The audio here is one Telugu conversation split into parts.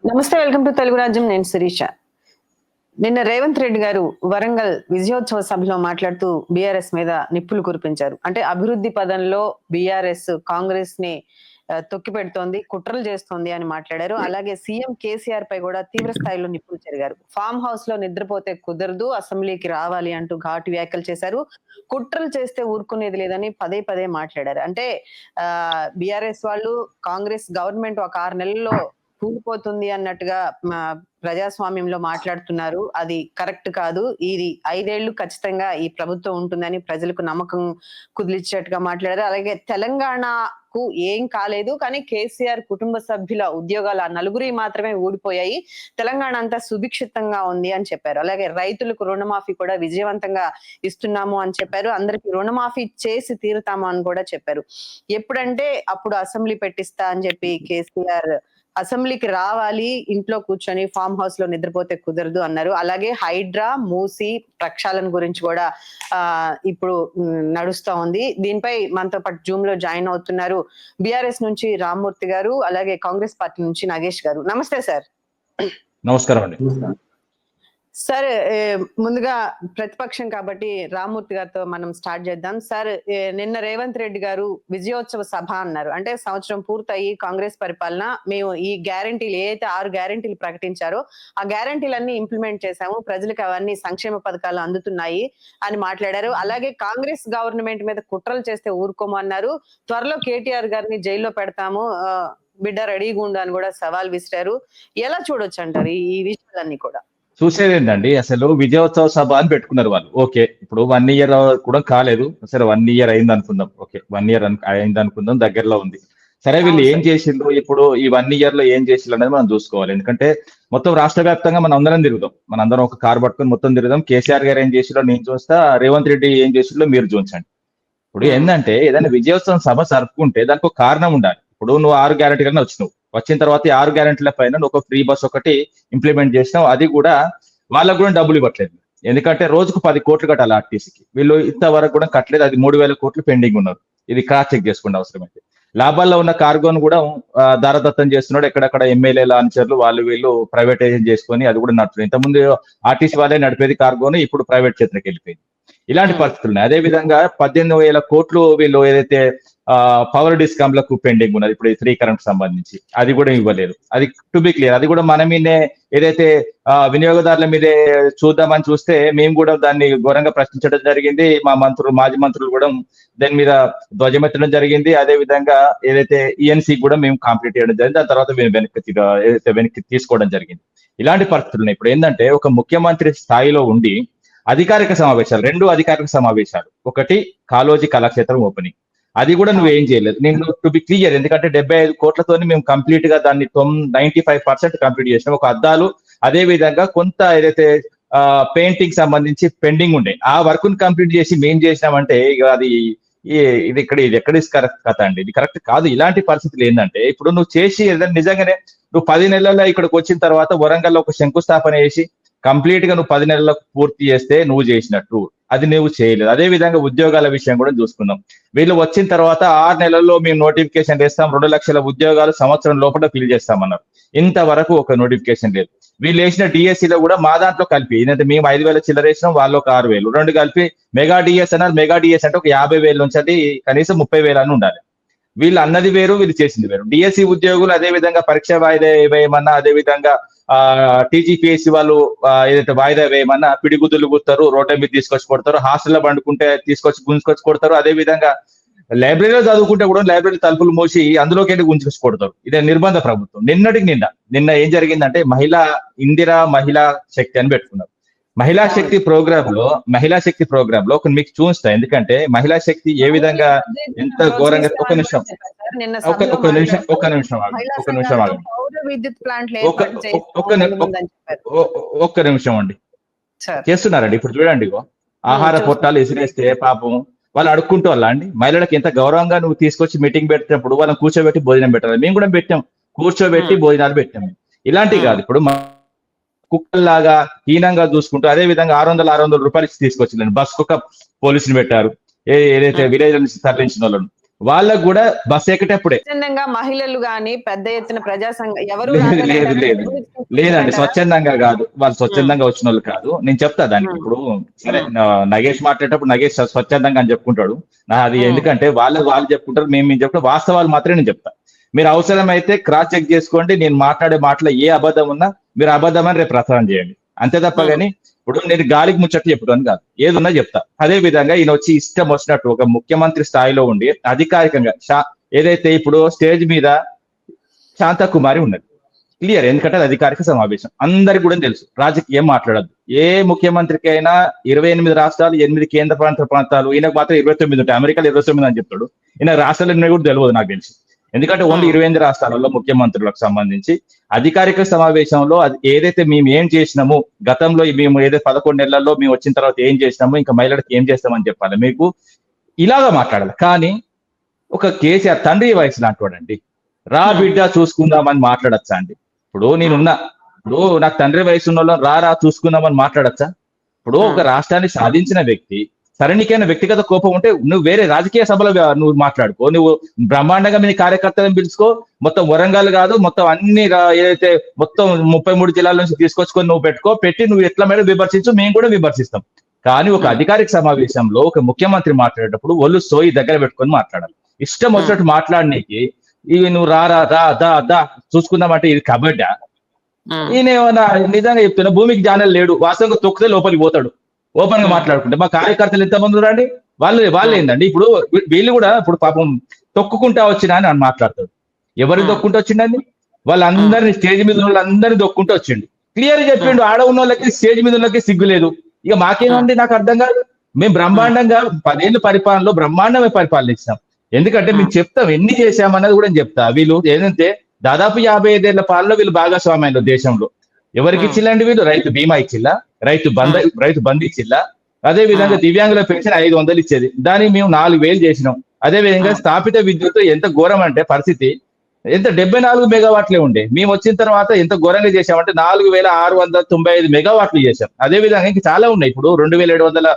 నమస్తే. వెల్కమ్ టు తెలుగు రాజ్యం. నేను శిరీష. నిన్న రేవంత్ రెడ్డి గారు వరంగల్ విజయోత్సవ సభలో మాట్లాడుతూ బీఆర్ఎస్ మీద నిప్పులు కురిపించారు. అంటే అభివృద్ధి పదంలో బీఆర్ఎస్ కాంగ్రెస్ ని తొక్కిపెడుతోంది, కుట్రలు చేస్తోంది అని మాట్లాడారు. అలాగే సీఎం కేసీఆర్ పై కూడా తీవ్ర స్థాయిలో నిప్పులు చెరిగారు. ఫామ్ హౌస్ లో నిద్రపోతే కుదరదు, అసెంబ్లీకి రావాలి అంటూ ఘాటు వ్యాఖ్యలు చేశారు. కుట్రలు చేస్తే ఊరుకునేది లేదని పదే పదే మాట్లాడారు. అంటే బీఆర్ఎస్ వాళ్ళు కాంగ్రెస్ గవర్నమెంట్ ఒక 6 నెలల్లో కూలిపోతుంది అన్నట్టుగా ప్రజాస్వామ్యంలో మాట్లాడుతున్నారు. అది కరెక్ట్ కాదు. ఇది 5 ఏళ్లు ఖచ్చితంగా ఈ ప్రభుత్వం ఉంటుందని ప్రజలకు నమ్మకం కుదిలిచ్చేట్టుగా మాట్లాడారు. అలాగే తెలంగాణకు ఏం కాలేదు, కానీ కేసీఆర్ కుటుంబ సభ్యుల ఉద్యోగాలు ఆ నలుగురి మాత్రమే ఊడిపోయాయి. తెలంగాణ అంతా సుభిక్షితంగా ఉంది అని చెప్పారు. అలాగే రైతులకు రుణమాఫీ కూడా విజయవంతంగా ఇస్తున్నాము అని చెప్పారు. అందరికి రుణమాఫీ చేసి తీరుతాము అని కూడా చెప్పారు. ఎప్పుడంటే అప్పుడు అసెంబ్లీ పెట్టిస్తా అని చెప్పి కేసీఆర్ అసెంబ్లీకి రావాలి, ఇంట్లో కూర్చొని ఫామ్ హౌస్ లో నిద్రపోతే కుదరదు అన్నారు. అలాగే హైడ్రా, మూసి ప్రక్షాళన గురించి కూడా ఇప్పుడు నడుస్తా ఉంది. దీనిపై మనతో పాటు జూమ్ లో జాయిన్ అవుతున్నారు బీఆర్ఎస్ నుంచి రామ్మూర్తి గారు, అలాగే కాంగ్రెస్ పార్టీ నుంచి నాగేష్ గారు. నమస్తే సార్. నమస్కారం అండి. సార్, ముందుగా ప్రతిపక్షం కాబట్టి రామ్మూర్తి గారితో మనం స్టార్ట్ చేద్దాం. సార్, నిన్న రేవంత్ రెడ్డి గారు విజయోత్సవ సభ అన్నారు. అంటే సంవత్సరం పూర్తయి కాంగ్రెస్ పరిపాలన, మేము ఈ గ్యారంటీలు ఏదైతే 6 గ్యారంటీలు ప్రకటించారో ఆ గ్యారంటీలన్నీ ఇంప్లిమెంట్ చేశాము, ప్రజలకు అవన్నీ సంక్షేమ పథకాలు అందుతున్నాయి అని మాట్లాడారు. అలాగే కాంగ్రెస్ గవర్నమెంట్ మీద కుట్రలు చేస్తే ఊరుకోమన్నారు. త్వరలో కేటీఆర్ గారిని జైల్లో పెడతాము, బిడ్డ రెడీగా ఉండు అని కూడా సవాల్ విసిరారు. ఎలా చూడొచ్చు అంటారు ఈ విషయాలన్నీ కూడా? చూసేది ఏంటండి, అసలు విజయోత్సవ సభ అని పెట్టుకున్నారు వాళ్ళు. ఓకే, ఇప్పుడు 1 ఇయర్ కూడా కాలేదు, సరే 1 ఇయర్ అయింది అనుకుందాం. ఓకే, 1 ఇయర్ అయింది అనుకుందాం, దగ్గరలో ఉంది. సరే, వీళ్ళు ఏం చేసిండ్రు, ఇప్పుడు ఈ 1 ఇయర్ లో ఏం చేసిండ్రు అనేది మనం చూసుకోవాలి. ఎందుకంటే మొత్తం రాష్ట్ర వ్యాప్తంగా మనం అందరం తిరుగుదాం, మనందరం ఒక కారు పట్టుకొని మొత్తం తిరుగుదాం. కేసీఆర్ గారు ఏం చేసిండో నేను చూస్తా, రేవంత్ రెడ్డి ఏం చేసిండో మీరు చూంచండి. ఇప్పుడు ఏంటంటే ఏదైనా విజయోత్సవం సభ జరుపుకుంటే దానికి ఒక కారణం ఉండాలి. ఇప్పుడు నువ్వు 6 గ్యారెంటీలను వచ్చిన తర్వాత ఈ 6 గ్యారెంటీల పైన నువ్వు ఒక ఫ్రీ బస్ ఒకటి ఇంప్లిమెంట్ చేసినావు. అది కూడా వాళ్ళకు కూడా డబ్బులు ఇవ్వట్లేదు. ఎందుకంటే రోజుకు 10 కోట్లు కట్టాలి ఆర్టీసీకి. వీళ్ళు ఇంతవరకు కూడా కట్టలేదు. అది 3,000 కోట్లు పెండింగ్ ఉన్నారు. ఇది క్రాస్ చెక్ చేసుకోండి అవసరమైతే. లాభాల్లో ఉన్న కార్గోను కూడా దారదత్తం చేస్తున్నాడు. ఎక్కడక్కడ ఎమ్మెల్యేల అనుచరులు వాళ్ళు వీళ్ళు ప్రైవేటైజేషన్ చేసుకొని అది కూడా నడుపుతుంది. ఇంతకుముందు ఆర్టీసీ వాళ్ళే నడిపేది కార్గోను, ఇప్పుడు ప్రైవేట్ చేతులకు వెళ్ళిపోయింది. ఇలాంటి పరిస్థితులు ఉన్నాయి. అదే విధంగా 18,000 కోట్లు వీళ్ళు ఏదైతే పవర్ డిస్కామ్లకు పెండింగ్ ఉన్నది, ఇప్పుడు 3 కరెంట్ సంబంధించి అది కూడా ఇవ్వలేదు. అది టు బి క్లియర్, అది కూడా మన మీదే ఏదైతే వినియోగదారుల మీదే చూద్దామని చూస్తే మేము కూడా దాన్ని ఘోరంగా ప్రశ్నించడం జరిగింది. మా మాజీ మంత్రులు కూడా దాని మీద ధ్వజమెత్తడం జరిగింది. అదే విధంగా ఏదైతే ఈఎన్సీ కూడా మేము కంప్లీట్ చేయడం జరిగింది. దాని తర్వాత మేము వెనక్కి తీసుకోవడం జరిగింది. ఇలాంటి పరిస్థితులు ఉన్నాయి. ఇప్పుడు ఏంటంటే ఒక ముఖ్యమంత్రి స్థాయిలో ఉండి అధికారిక సమావేశాలు, 2 అధికారిక సమావేశాలు, ఒకటి కాళోజీ కళాక్షేత్రం ఓపెనింగ్, అది కూడా నువ్వు ఏం చేయలేదు. నేను టు బి క్లియర్, ఎందుకంటే 75 కోట్లతోని మేము కంప్లీట్ గా దాన్ని 95% కంప్లీట్ చేసినాం. ఒక అద్దాలు, అదే విధంగా కొంత ఏదైతే పెయింటింగ్ సంబంధించి పెండింగ్ ఉండే ఆ వర్క్ ను కంప్లీట్ చేసి మేము చేసినామంటే ఇక అది ఇది ఎక్కడ కరెక్ట్ కథ అండి, ఇది కరెక్ట్ కాదు. ఇలాంటి పరిస్థితులు ఏంటంటే ఇప్పుడు నువ్వు చేసి ఏదైనా నిజంగానే నువ్వు 10 నెలల్లో ఇక్కడికి వచ్చిన తర్వాత వరంగల్లో ఒక శంకుస్థాపన చేసి కంప్లీట్ గా నువ్వు 10 నెలలకు పూర్తి చేస్తే నువ్వు చేసినట్టు, అది నువ్వు చేయలేదు. అదే విధంగా ఉద్యోగాల విషయం కూడా చూసుకుందాం. వీళ్ళు వచ్చిన తర్వాత 6 నెలల్లో మేము నోటిఫికేషన్ వేస్తాం, 2 లక్షల ఉద్యోగాలు సంవత్సరం లోపల ఫిల్ చేస్తామన్నారు. ఇంతవరకు ఒక నోటిఫికేషన్ లేదు. వీళ్ళు వేసిన డిఎస్సీలో కూడా మా దాంట్లో కలిపి ఏంటంటే మేము 5,000 చిల్లర వేసినాం, వాళ్ళు ఒక 6,000, 2 కలిపి మెగా డిఎస్ అన్నారు. మెగా డిఎస్ అంటే ఒక 50,000 నుంచి అది కనీసం 30,000 అని ఉండాలి. వీళ్ళు అన్నది వేరు, వీళ్ళు చేసింది వేరు. డిఎస్సి ఉద్యోగులు అదే విధంగా పరీక్ష వాయిదా వేయమన్నా, అదే విధంగా టీజీపీఎస్సీ వాళ్ళు ఏదైతే వాయిదా వేయమన్నా పిడిగుద్దులు గుర్తారు, రోడ్ల మీద తీసుకొచ్చి కొడతారు, హాస్టల్లో పండుకుంటే గుంజుకొచ్చి కొడతారు. అదే విధంగా లైబ్రరీలో చదువుకుంటే కూడా లైబ్రరీ తలుపులు మూసి అందులోకి వెళ్ళి గుంజుకొచ్చి కొడతారు. ఇదే నిర్బంధ ప్రభుత్వం. నిన్న ఏం జరిగిందంటే ఇందిరా మహిళా శక్తి అని పెట్టుకున్నారు. మహిళా శక్తి ప్రోగ్రామ్ లో మీకు చూస్తా, ఎందుకంటే మహిళా శక్తి ఏ విధంగా ఎంత ఘోరంగా. ఒక నిమిషం అండి చేస్తున్నారండి. ఇప్పుడు చూడండి, ఆహార పొట్టాలు విసిరేస్తే పాపం వాళ్ళు అడుక్కుంటూ వాళ్ళ అండి. మహిళలకు ఎంత గౌరవంగా నువ్వు తీసుకొచ్చి మీటింగ్ పెట్టినప్పుడు వాళ్ళని కూర్చోబెట్టి భోజనం పెట్టాలి. మేము కూడా పెట్టాం, కూర్చోబెట్టి భోజనాలు పెట్టాము. ఇలాంటివి కాదు. ఇప్పుడు కుక్కల్లాగా హీనంగా చూసుకుంటూ అదే విధంగా 600 రూపాయలు తీసుకొచ్చిందండి. బస్ కుక్క పోలీసులు పెట్టారు, ఏదైతే విలేజ్ నుంచి తరలించిన వాళ్ళను. వాళ్ళకు కూడా బస్ ఎక్కేటప్పుడే స్వచ్ఛందంగా మహిళలు గాని పెద్ద ఎత్తున ప్రజా సంఘం ఎవరు లేదండి, స్వచ్ఛందంగా కాదు, వాళ్ళు స్వచ్ఛందంగా వచ్చిన వాళ్ళు కాదు. నేను చెప్తా దానికి. ఇప్పుడు సరే, నగేష్ మాట్లాడేటప్పుడు నగేష్ స్వచ్ఛందంగా అని చెప్పుకుంటాడు. అది ఎందుకంటే వాళ్ళు చెప్పుకుంటారు, మేము చెప్తాం, వాస్తవాలు మాత్రమే నేను చెప్తా. మీరు అవసరమైతే క్రాస్ చెక్ చేసుకోండి. నేను మాట్లాడే మాటలో ఏ అబద్ధం ఉన్నా మీరు అబద్ధం అని రేపు ప్రసారం చేయండి, అంతే తప్ప కానీ ఇప్పుడు నేను గాలికి ముచ్చట్లు చెప్పడం కాదు, ఏదున్నా చెప్తా. అదే విధంగా ఈయన వచ్చి ఇష్టం వచ్చినట్టు ఒక ముఖ్యమంత్రి స్థాయిలో ఉండి అధికారికంగా ఏదైతే ఇప్పుడు స్టేజ్ మీద శాంతకుమారి ఉన్నది క్లియర్, ఎందుకంటే అది అధికారిక సమావేశం, అందరికి కూడా తెలుసు. రాజకీయం మాట్లాడద్దు. ఏ ముఖ్యమంత్రికి అయినా 28 రాష్ట్రాలు, 8 కేంద్ర ప్రాంతాలు, ఈయనకు మాత్రం 29 ఉంటాయి. అమెరికాలో 29 అని చెప్తాడు. ఈయన రాష్ట్రాలు కూడా తెలియదు నాకు తెలిసి, ఎందుకంటే ఓన్లీ 28 రాష్ట్రాలలో ముఖ్యమంత్రులకు సంబంధించి అధికారిక సమావేశంలో ఏదైతే మేము ఏం చేసినాము గతంలో, మేము ఏదైతే 11 నెలల్లో మేము వచ్చిన తర్వాత ఏం చేసినాము, ఇంకా మహిళలకు ఏం చేస్తామని చెప్పాలి, మీకు ఇలాగా మాట్లాడాలి. కానీ ఒక కేసీఆర్ తండ్రి వయసు లాంటివాడండి, రా బిడ్డ చూసుకుందామని మాట్లాడచ్చా అండి? ఇప్పుడు నేనున్నా, ఇప్పుడు నాకు తండ్రి వయసు ఉన్న వాళ్ళని రా చూసుకుందామని మాట్లాడచ్చా? ఇప్పుడు ఒక రాష్ట్రాన్ని సాధించిన వ్యక్తి, సరే నీకైనా వ్యక్తిగత కోపం ఉంటే నువ్వు వేరే రాజకీయ సభలో నువ్వు మాట్లాడుకో, నువ్వు బ్రహ్మాండంగా మీ కార్యకర్తలను పిలుచుకో, మొత్తం వరంగల్ కాదు మొత్తం అన్ని ఏదైతే మొత్తం 33 జిల్లాల నుంచి తీసుకొచ్చుకొని నువ్వు పెట్టి నువ్వు ఎట్లా మేడం విమర్శించు, మేము కూడా విమర్శిస్తాం. కానీ ఒక అధికారిక సమావేశంలో ఒక ముఖ్యమంత్రి మాట్లాడేటప్పుడు ఒళ్ళు సోయి దగ్గర పెట్టుకొని మాట్లాడాలి. ఇష్టం వచ్చినట్టు మాట్లాడనీకి ఇవి నువ్వు దా చూసుకుందామంటే ఇది కబడ్డా? ఈయన ఏమన్నా నిజంగా చెప్తున్నా, భూమికి జానల్ లేడు, వాస్తవంగా తొక్కితే లోపలికి పోతాడు. ఓపెన్ గా మాట్లాడుకుంటే మా కార్యకర్తలు ఎంతమంది రండి, వాళ్ళు ఏందండి, ఇప్పుడు వీళ్ళు కూడా ఇప్పుడు పాపం తొక్కుకుంటా వచ్చినా అని మాట్లాడతాడు. ఎవరిని తొక్కుంటూ వచ్చిండండి? వాళ్ళందరినీ స్టేజ్ మీద ఉన్న వాళ్ళందరినీ తొక్కుంటూ వచ్చిండు. క్లియర్ గా చెప్పిండు, ఆడ ఉన్న వాళ్ళకి స్టేజ్ మీద ఉన్నకి సిగ్గు లేదు. ఇక మాకేమండి, నాకు అర్థం కాదు. మేము బ్రహ్మాండంగా 10 ఏళ్ళ పరిపాలనలో బ్రహ్మాండమే పరిపాలన ఇచ్చినాం. ఎందుకంటే మేము చెప్తాం ఎన్ని చేశామన్నది కూడా చెప్తా. వీళ్ళు ఏంటంటే దాదాపు 55 ఏళ్ల పాలన వీళ్ళు భాగస్వామ్యంలో దేశంలో ఎవరికి ఇచ్చిల్లండి? వీళ్ళు రైతు బీమా ఇచ్చిల్లా, రైతు బంధు ఇచ్చిల్లా, అదే విధంగా దివ్యాంగుల పెన్షన్ 500 ఇచ్చేది, దాన్ని మేము 4000 చేసినాం. అదే విధంగా స్థాపిత విద్యుత్ ఎంత ఘోరం అంటే పరిస్థితి, ఎంత 74 మెగావాట్లే ఉండే, మేము వచ్చిన తర్వాత ఎంత ఘోరంగా చేశామంటే 4695 మెగావాట్లు చేశాం. అదే విధంగా ఇంకా చాలా ఉన్నాయి. ఇప్పుడు 2700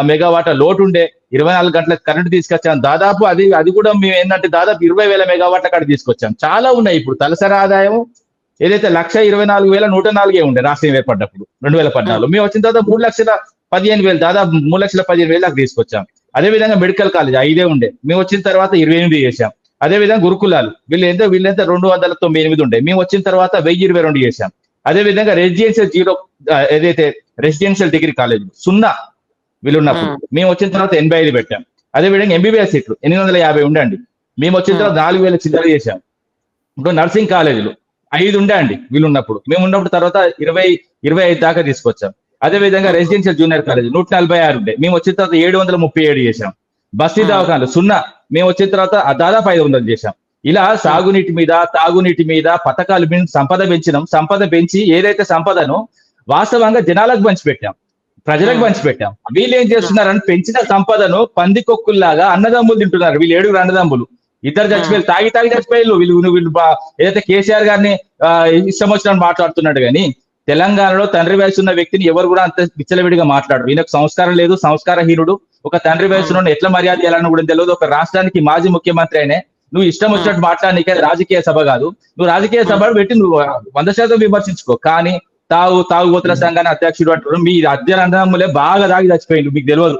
మెగావాట్ల లోటు ఉండే, 24 గంటల కరెంట్ తీసుకొచ్చాం. దాదాపు అది కూడా మేము ఏంటంటే దాదాపు 20,000 మెగావాట్ల కాడ తీసుకొచ్చాం. చాలా ఉన్నాయి. ఇప్పుడు తలసరి ఆదాయం ఏదైతే 1,24,104 ఉండే రాష్ట్రం ఏర్పడ్డప్పుడు 2014, మేము వచ్చిన తర్వాత 3,15,000 దాదాపు 3,15,000 దాకా తీసుకొచ్చాం. అదేవిధంగా మెడికల్ కాలేజ్ 5 ఉండే, మేము వచ్చిన తర్వాత 28 చేశాం. అదేవిధంగా గురుకులాలు వీళ్ళెంత 298 ఉండే, మేము వచ్చిన తర్వాత 1022 చేశాం. అదేవిధంగా రెసిడెన్షియల్ డిగ్రీ కాలేజ్ 0 వీళ్ళు ఉన్నప్పుడు మేము వచ్చిన తర్వాత 85 పెట్టాం. అదేవిధంగా ఎంబీబీఎస్ సీట్లు 850 ఉండండి, మేము వచ్చిన తర్వాత 4,000 చిల్లర చేశాం. ఇప్పుడు నర్సింగ్ కాలేజీలు 5 ఉండే అండి వీళ్ళు ఉన్నప్పుడు, మేము ఉన్నప్పుడు తర్వాత 25 దాకా తీసుకొచ్చాం. అదేవిధంగా రెసిడెన్షియల్ జూనియర్ కాలేజ్ 146 ఉండే, మేము వచ్చిన తర్వాత 737 చేశాం. బస్తీ దవాఖానాలు 0, మేము వచ్చిన తర్వాత దాదాపు 500 చేశాం. ఇలా సాగునీటి మీద తాగునీటి మీద పథకాలు సంపద పెంచినాం. సంపద పెంచి ఏదైతే సంపదను వాస్తవంగా జనాలకు పంచిపెట్టాం, ప్రజలకు పంచిపెట్టాం. వీళ్ళు ఏం చేస్తున్నారని పెంచిన సంపదను పందికొక్కుల్లాగా అన్నదమ్ములు తింటున్నారు. వీళ్ళు 7 అన్నదమ్ములు, 2 చచ్చిపోయి తాగి చచ్చిపోయారు. వీళ్ళు ఏదైతే కేసీఆర్ గారిని ఇష్టం వచ్చినట్టు మాట్లాడుతున్నాడు. కానీ తెలంగాణలో తండ్రి వయసు ఉన్న వ్యక్తిని ఎవరు కూడా అంత విచ్చలవిడిగా మాట్లాడరు. ఈయనకు సంస్కారం లేదు, సంస్కారహీనుడు. ఒక తండ్రి వయసులో ఎట్లా మర్యాద చేయాలని కూడా తెలియదు. ఒక రాష్ట్రానికి మాజీ ముఖ్యమంత్రి అయినే నువ్వు ఇష్టం వచ్చినట్టు మాట్లాడనీకే రాజకీయ సభ కాదు. నువ్వు రాజకీయ సభ పెట్టి నువ్వు 100% విమర్శించుకో. కానీ తాగుబోతుల సంఘాన్ని అధ్యక్షుడు అంటారు. మీ అధ్యయనములే బాగా తాగి చచ్చిపోయిండు, మీకు తెలియదు.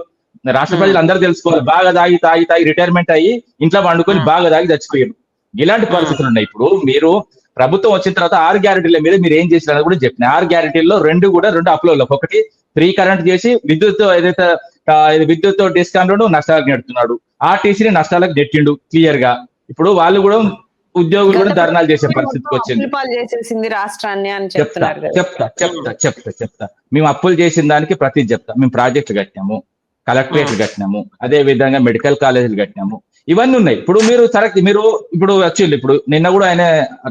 రాష్ట్ర ప్రజలు అందరూ తెలుసుకోవాలి. బాగా తాగి రిటైర్మెంట్ అయ్యి ఇంట్లో వండుకొని బాగా తాగి చచ్చిపోయారు. ఇలాంటి పరిస్థితులు ఉన్నాయి. ఇప్పుడు మీరు ప్రభుత్వం వచ్చిన తర్వాత 6 గ్యారెంటీల మీద మీరు ఏం చేసినారని కూడా చెప్పిన. 6 గ్యారెంటీల్లో 2 అప్లోలు. ఒకటి ఫ్రీ కరెంట్ చేసి విద్యుత్ డిస్కామ్లను నష్టాలకు నెడుతున్నాడు, ఆర్టీసీని నష్టాలకు నెట్టిండు క్లియర్ గా. ఇప్పుడు వాళ్ళు కూడా ఉద్యోగులు కూడా ధర్నాలు చేసే పరిస్థితికి వచ్చింది. రాష్ట్రాన్ని అని చెప్తా. మేము అప్పులు చేసిన దానికి ప్రతి చెప్తా. మేము ప్రాజెక్టులు కట్టినాము, కలెక్టరేట్లు కట్టినాము, అదే విధంగా మెడికల్ కాలేజీలు కట్టినాము, ఇవన్నీ ఉన్నాయి. ఇప్పుడు మీరు ఇప్పుడు వచ్చిండు. ఇప్పుడు నిన్న కూడా ఆయన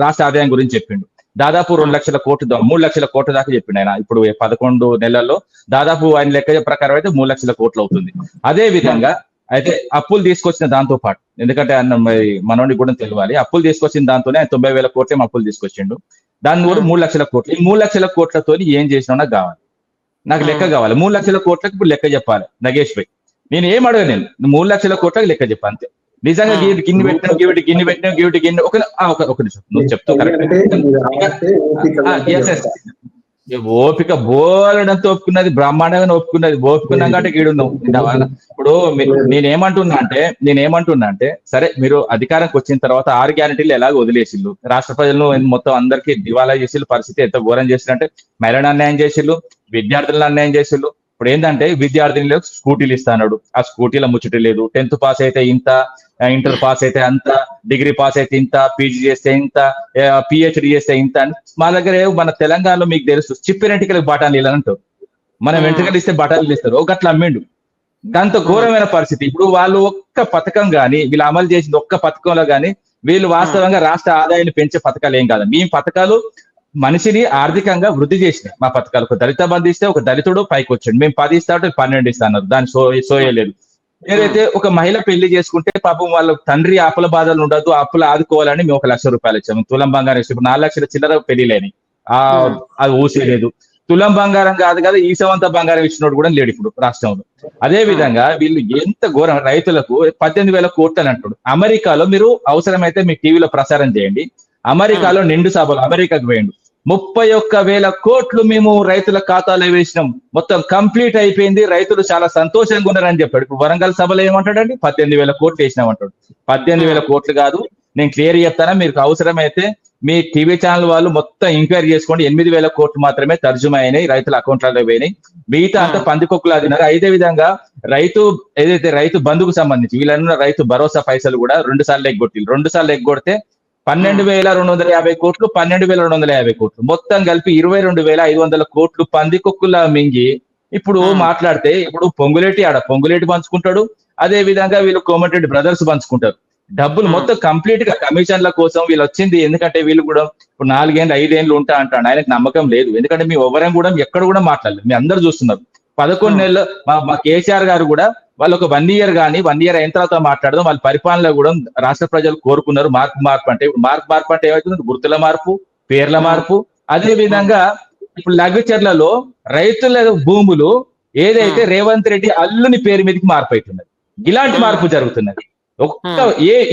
రాష్ట్ర ఆదాయం గురించి చెప్పిండు. దాదాపు 2 లక్షల కోట్లు 3 లక్షల కోట్ల దాకా చెప్పిండు ఆయన. ఇప్పుడు 11 నెలల్లో దాదాపు ఆయన లెక్క ప్రకారం అయితే 3 లక్షల కోట్లు అవుతుంది. అదే విధంగా అయితే అప్పులు తీసుకొచ్చిన దాంతో పాటు, ఎందుకంటే ఆయన మనోడికి కూడా తెలియాలి, అప్పులు తీసుకొచ్చిన దాంతోనే ఆయన 90,000 కోట్లు అప్పులు తీసుకొచ్చిండు. దాన్ని కూడా 3 లక్షల కోట్లు. ఈ 3 లక్షల కోట్లతో ఏం చేసినా నాకు కావాలి, నాకు లెక్క కావాలి. 3 లక్షల కోట్లకు ఇప్పుడు లెక్క చెప్పాలి నగేష్ భాయ్. నేను ఏం అడగ, నేను 3 లక్షల కోట్లకు లెక్క చెప్పాను అంతే. నిజంగా గిన్ని పెట్టినాం, గిన్ని పెట్టినాం, గిన్ని ఒక నిమిషం నువ్వు చెప్తూ కరెక్ట్. ఓపిక బోలెడంత ఒప్పుకున్నది, బ్రహ్మాండంగా ఒప్పుకున్నది, ఒప్పుకున్నాం కాబట్టి గీడున్నాం. ఇప్పుడు నేనేమంటున్నా అంటే సరే మీరు అధికారంకి వచ్చిన తర్వాత 6 గ్యారెంటీలు ఎలాగో వదిలేసిళ్ళు, రాష్ట్ర ప్రజలను మొత్తం అందరికీ దివాలా చేసిళ్ళు, పరిస్థితి ఎంత ఘోరం చేసిరంటే మహిళలను అన్యాయం చేసిళ్ళు, విద్యార్థులను అన్యాయం చేసిళ్ళు. ఇప్పుడు ఏంటంటే విద్యార్థులకు స్కూటీలు ఇస్తాడు, ఆ స్కూటీల ముచ్చట లేదు. 10th పాస్ అయితే ఇంత, ఇంటర్ పాస్ అయితే అంత, డిగ్రీ పాస్ అయితే ఇంత, పీజీ చేస్తే ఇంత, పిహెచ్డి చేస్తే ఇంత అని. మా దగ్గర మన తెలంగాణలో మీకు తెలుసు చిప్పిరెంటికలకు బఠానీలు అని అంటారు, మనం వెంట్రుకలు ఇస్తే బఠానీలు ఇస్తారు, ఒకట్లా అమ్మిండు. దాంతో ఘోరమైన పరిస్థితి. ఇప్పుడు వాళ్ళు ఒక్క పథకం గాని, వీళ్ళు అమలు చేసిన ఒక్క పథకంలో గాని వీళ్ళు వాస్తవంగా రాష్ట్ర ఆదాయాన్ని పెంచే పథకాలు ఏం కాదు. మీ పథకాలు మనిషిని ఆర్థికంగా వృద్ధి చేసినాయి. మా పథకాలు ఒక దళిత బంధు ఇస్తే ఒక దళితుడు పైకి వచ్చాడు, మేము 10 ఇస్తా 12 ఇస్తాను, దాన్ని సోయలేదు. ఏదైతే ఒక మహిళ పెళ్లి చేసుకుంటే పాపం వాళ్ళ తండ్రి అప్పుల బాధలు ఉండదు, అప్పులు ఆదుకోవాలని మేము 1 లక్ష రూపాయలు ఇచ్చాము. తులం బంగారం ఇస్తే 4 లక్షల చిల్లర పెళ్లిలేని అది ఊసేలేదు. తులం బంగారం కాదు కదా, ఈసవంత బంగారం ఇచ్చినోడు కూడా లేడు ఇప్పుడు రాష్ట్రంలో. అదే విధంగా వీళ్ళు ఎంత ఘోరం, రైతులకు 18,000 కోట్లు అని అంటాడు. అమెరికాలో మీరు అవసరమైతే మీ టీవీలో ప్రసారం చేయండి, అమెరికాలో నిండు సభలు, అమెరికాకు వేయండి, 31,000 కోట్లు మేము రైతుల ఖాతాలో వేసినాం, మొత్తం కంప్లీట్ అయిపోయింది, రైతులు చాలా సంతోషంగా ఉన్నారని చెప్పాడు. ఇప్పుడు వరంగల్ సభలో ఏమంటాడండి, 18,000 కోట్లు వేసినామంటాడు. 18,000 కోట్లు కాదు, నేను క్లియర్ చెప్తానా, మీకు అవసరమైతే మీ టీవీ ఛానల్ వాళ్ళు మొత్తం ఎంక్వైరీ చేసుకోండి, 8,000 కోట్లు మాత్రమే తర్జుమా అయినాయి, రైతుల అకౌంట్లలో పోయినాయి, మిగతా అంతా పందికొక్కులు అదినారు. అదే విధంగా ఏదైతే రైతు బంధుకు సంబంధించి వీళ్ళన్న రైతు భరోసా పైసలు కూడా 2 సార్లు ఎగ్గొట్టిల్లు. 2 సార్లు ఎగ్గొడితే 12,250 కోట్లు, 12,250 కోట్లు మొత్తం కలిపి 22,500 కోట్లు పందికొక్కుల మింగి ఇప్పుడు మాట్లాడితే, ఇప్పుడు పొంగులేటి పంచుకుంటాడు, అదే విధంగా వీళ్ళు కోమటిరెడ్డి బ్రదర్స్ పంచుకుంటారు. డబ్బులు మొత్తం కంప్లీట్ గా కమిషన్ల కోసం వీళ్ళు వచ్చింది. ఎందుకంటే వీళ్ళు కూడా ఇప్పుడు 4 ఏళ్ళు 5 ఏళ్ళు ఉంటా అంటాడు, ఆయనకు నమ్మకం లేదు. ఎందుకంటే మీ ఎవరం కూడా ఎక్కడ కూడా మాట్లాడలేదు, మీ అందరు చూస్తున్నారు. 11 నెలలు మా కేసీఆర్ గారు కూడా వాళ్ళు ఒక 1 ఇయర్ కానీ 1 ఇయర్ అయిన తర్వాత మాట్లాడదాం, వాళ్ళ పరిపాలన కూడా రాష్ట్ర ప్రజలు కోరుకున్నారు మార్పు అంటే. ఇప్పుడు మార్పు అంటే ఏమవుతుంది, గుర్తుల మార్పు, పేర్ల మార్పు. అదే విధంగా ఇప్పుడు లగ్గుచెర్లలో రైతుల భూములు ఏదైతే రేవంత్ రెడ్డి అల్లుని పేరు మీదకి మార్పు అవుతున్నది, ఇలాంటి మార్పు జరుగుతున్నది.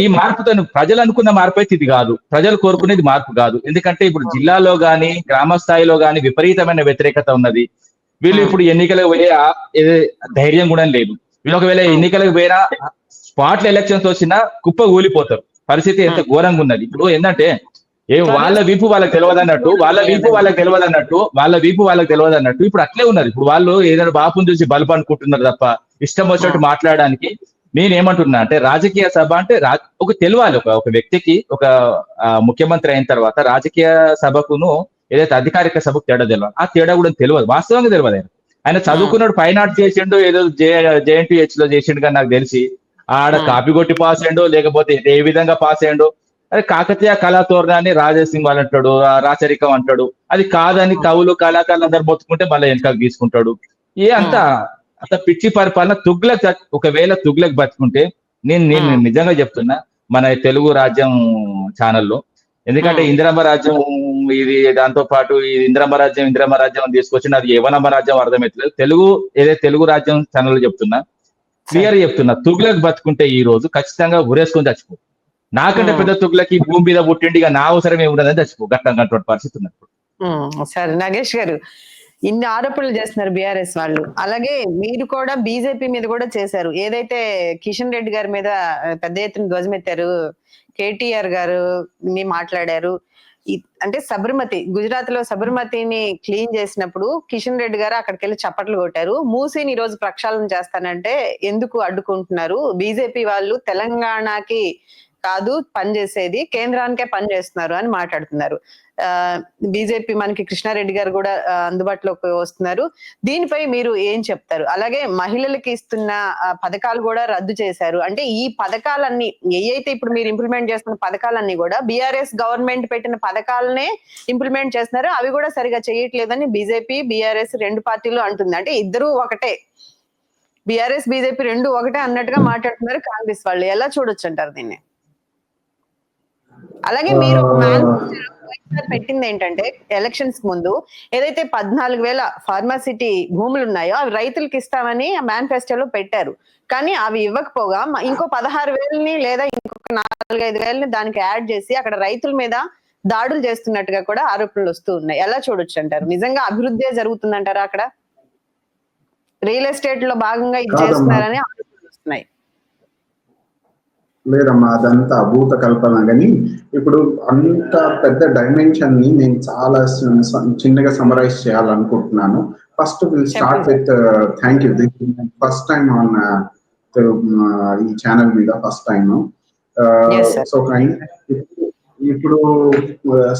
ఈ మార్పుతో ప్రజలు అనుకున్న మార్పు అయితే ఇది కాదు, ప్రజలు కోరుకునేది మార్పు కాదు. ఎందుకంటే ఇప్పుడు జిల్లాలో గాని గ్రామ స్థాయిలో గాని విపరీతమైన వ్యతిరేకత ఉన్నది. వీళ్ళు ఇప్పుడు ఎన్నికలకు పోయే ధైర్యం కూడా లేదు. వీళ్ళు ఒకవేళ ఎన్నికలకు పోయినా స్పాట్ ఎలక్షన్స్ వచ్చినా కుప్ప కూలిపోతారు. పరిస్థితి ఎంత ఘోరంగా ఉన్నది. ఇప్పుడు ఏంటంటే వాళ్ళ వీపు వాళ్ళకి తెలియదన్నట్టు, వాళ్ళ వీపు వాళ్ళకి తెలియదన్నట్టు ఇప్పుడు అట్లే ఉన్నారు. ఇప్పుడు వాళ్ళు ఏదైనా బాపుని చూసి బల్బు అనుకుంటున్నారు తప్ప ఇష్టం వచ్చినట్టు మాట్లాడడానికి. నేనేమంటున్నా అంటే రాజకీయ సభ అంటే ఒక తెలియాలి, ఒక వ్యక్తికి ఒక ముఖ్యమంత్రి అయిన తర్వాత రాజకీయ సభకును ఏదైతే అధికారిక సభకు తేడా తెలియాలి. ఆ తేడా కూడా తెలియదు, వాస్తవంగా తెలియదు. ఆయన చదువుకున్నాడు, ఫైన్ ఆర్ట్స్ చేసిండు, ఏదో JNTH లో చేసిండు, కానీ నాకు తెలిసి ఆడ కాపీ కొట్టి పాస్ అయ్యిండో లేకపోతే ఏ విధంగా పాస్ అయ్యిండో. అదే కాకతీయ కళాతోరణాన్ని రాజసింగ్ అని అంటాడు, రాచరికం అంటాడు. అది కాదని కవులు కళాకారులు అందరు మొత్తుకుంటే మళ్ళీ వెనకాల తీసుకుంటాడు. అంత పిచ్చి పరిపాలన. ఒకవేళ తుగ్లక్ బతుకుంటే నేను నిజంగా చెప్తున్నా, మన తెలుగు రాజ్యం ఛానల్లో, ఎందుకంటే ఇందిరమ్మ రాజ్యం ఇది, దాంతో పాటు ఈ ఇందిరమ్మ రాజ్యం తీసుకొచ్చిన అది యవనమ్మ రాజ్యం అర్థమవుతలేదు. ఏదైతే తెలుగు రాజ్యం ఛానల్లో చెప్తున్నా, క్లియర్ చెప్తున్నా, తుగ్లక్ బతుకుంటే ఈ రోజు ఖచ్చితంగా ఉరేసుకొని చచ్చిపో. నాకంటే పెద్ద తుగ్లక్ ఈ భూమి మీద పుట్టిండి, నా అవసరం ఏముండదని చచ్చిపో. గట్టంగా పరిస్థితి ఉన్నప్పుడు. సరే నాగేష్ గారు, ఇన్ని ఆరోపణలు చేస్తున్నారు బీఆర్ఎస్ వాళ్ళు, అలాగే మీరు కూడా బీజేపీ మీద కూడా చేశారు. ఏదైతే కిషన్ రెడ్డి గారి మీద పెద్ద ఎత్తున ధ్వజమెత్తారు, కేటీఆర్ గారు మాట్లాడారు. అంటే గుజరాత్ లో సబర్మతిని క్లీన్ చేసినప్పుడు కిషన్ రెడ్డి గారు అక్కడికి వెళ్ళి చప్పట్లు కొట్టారు. మూసీని ఈ రోజు ప్రక్షాళన చేస్తానంటే ఎందుకు అడ్డుకుంటున్నారు, బీజేపీ వాళ్ళు తెలంగాణకి కాదు పనిచేసేది, కేంద్రానికే పనిచేస్తున్నారు అని మాట్లాడుతున్నారు. బీజేపీ మనకి కృష్ణారెడ్డి గారు కూడా అందుబాటులోకి వస్తున్నారు. దీనిపై మీరు ఏం చెప్తారు? అలాగే మహిళలకి ఇస్తున్న పథకాలు కూడా రద్దు చేశారు. అంటే ఈ పథకాలన్నీ ఏవైతే ఇప్పుడు మీరు ఇంప్లిమెంట్ చేస్తున్న పథకాలన్నీ కూడా బీఆర్ఎస్ గవర్నమెంట్ పెట్టిన పథకాలనే ఇంప్లిమెంట్ చేస్తున్నారు, అవి కూడా సరిగా చేయట్లేదని బీజేపీ బీఆర్ఎస్ 2 పార్టీలు అంటుంది. అంటే ఇద్దరు ఒకటే, బీఆర్ఎస్ బీజేపీ 2 ఒకటే అన్నట్టుగా మాట్లాడుతున్నారు కాంగ్రెస్ వాళ్ళు. ఎలా చూడొచ్చు అంటారు దీన్ని? అలాగే మీరు పెట్టింది ఏంటంటే ఎలక్షన్స్ ముందు ఏదైతే 14,000 ఫార్మాసిటీ భూములు ఉన్నాయో అవి రైతులకు ఇస్తామని ఆ మేనిఫెస్టోలో పెట్టారు. కానీ అవి ఇవ్వకపోగా ఇంకో 16,000ని లేదా ఇంకొక 4-5,000ని దానికి యాడ్ చేసి అక్కడ రైతుల మీద దాడులు చేస్తున్నట్టుగా కూడా ఆరోపణలు వస్తూ ఉన్నాయి. ఎలా చూడొచ్చు అంటారు? నిజంగా అభివృద్ధి జరుగుతుందంటారా అక్కడ? రియల్ ఎస్టేట్ లో భాగంగా ఇది చేస్తున్నారని ఆరోపణలు వస్తున్నాయి. లేదమ్మా, అదంతా అభూత కల్పన. కానీ ఇప్పుడు అంత పెద్ద డైమెన్షన్ ని నేను చాలా చిన్నగా సమరైజ్ చేయాలనుకుంటున్నాను. First will start with thank you. First time on ఈ ఛానల్ మీద ఫస్ట్ టైం. సో ఇప్పుడు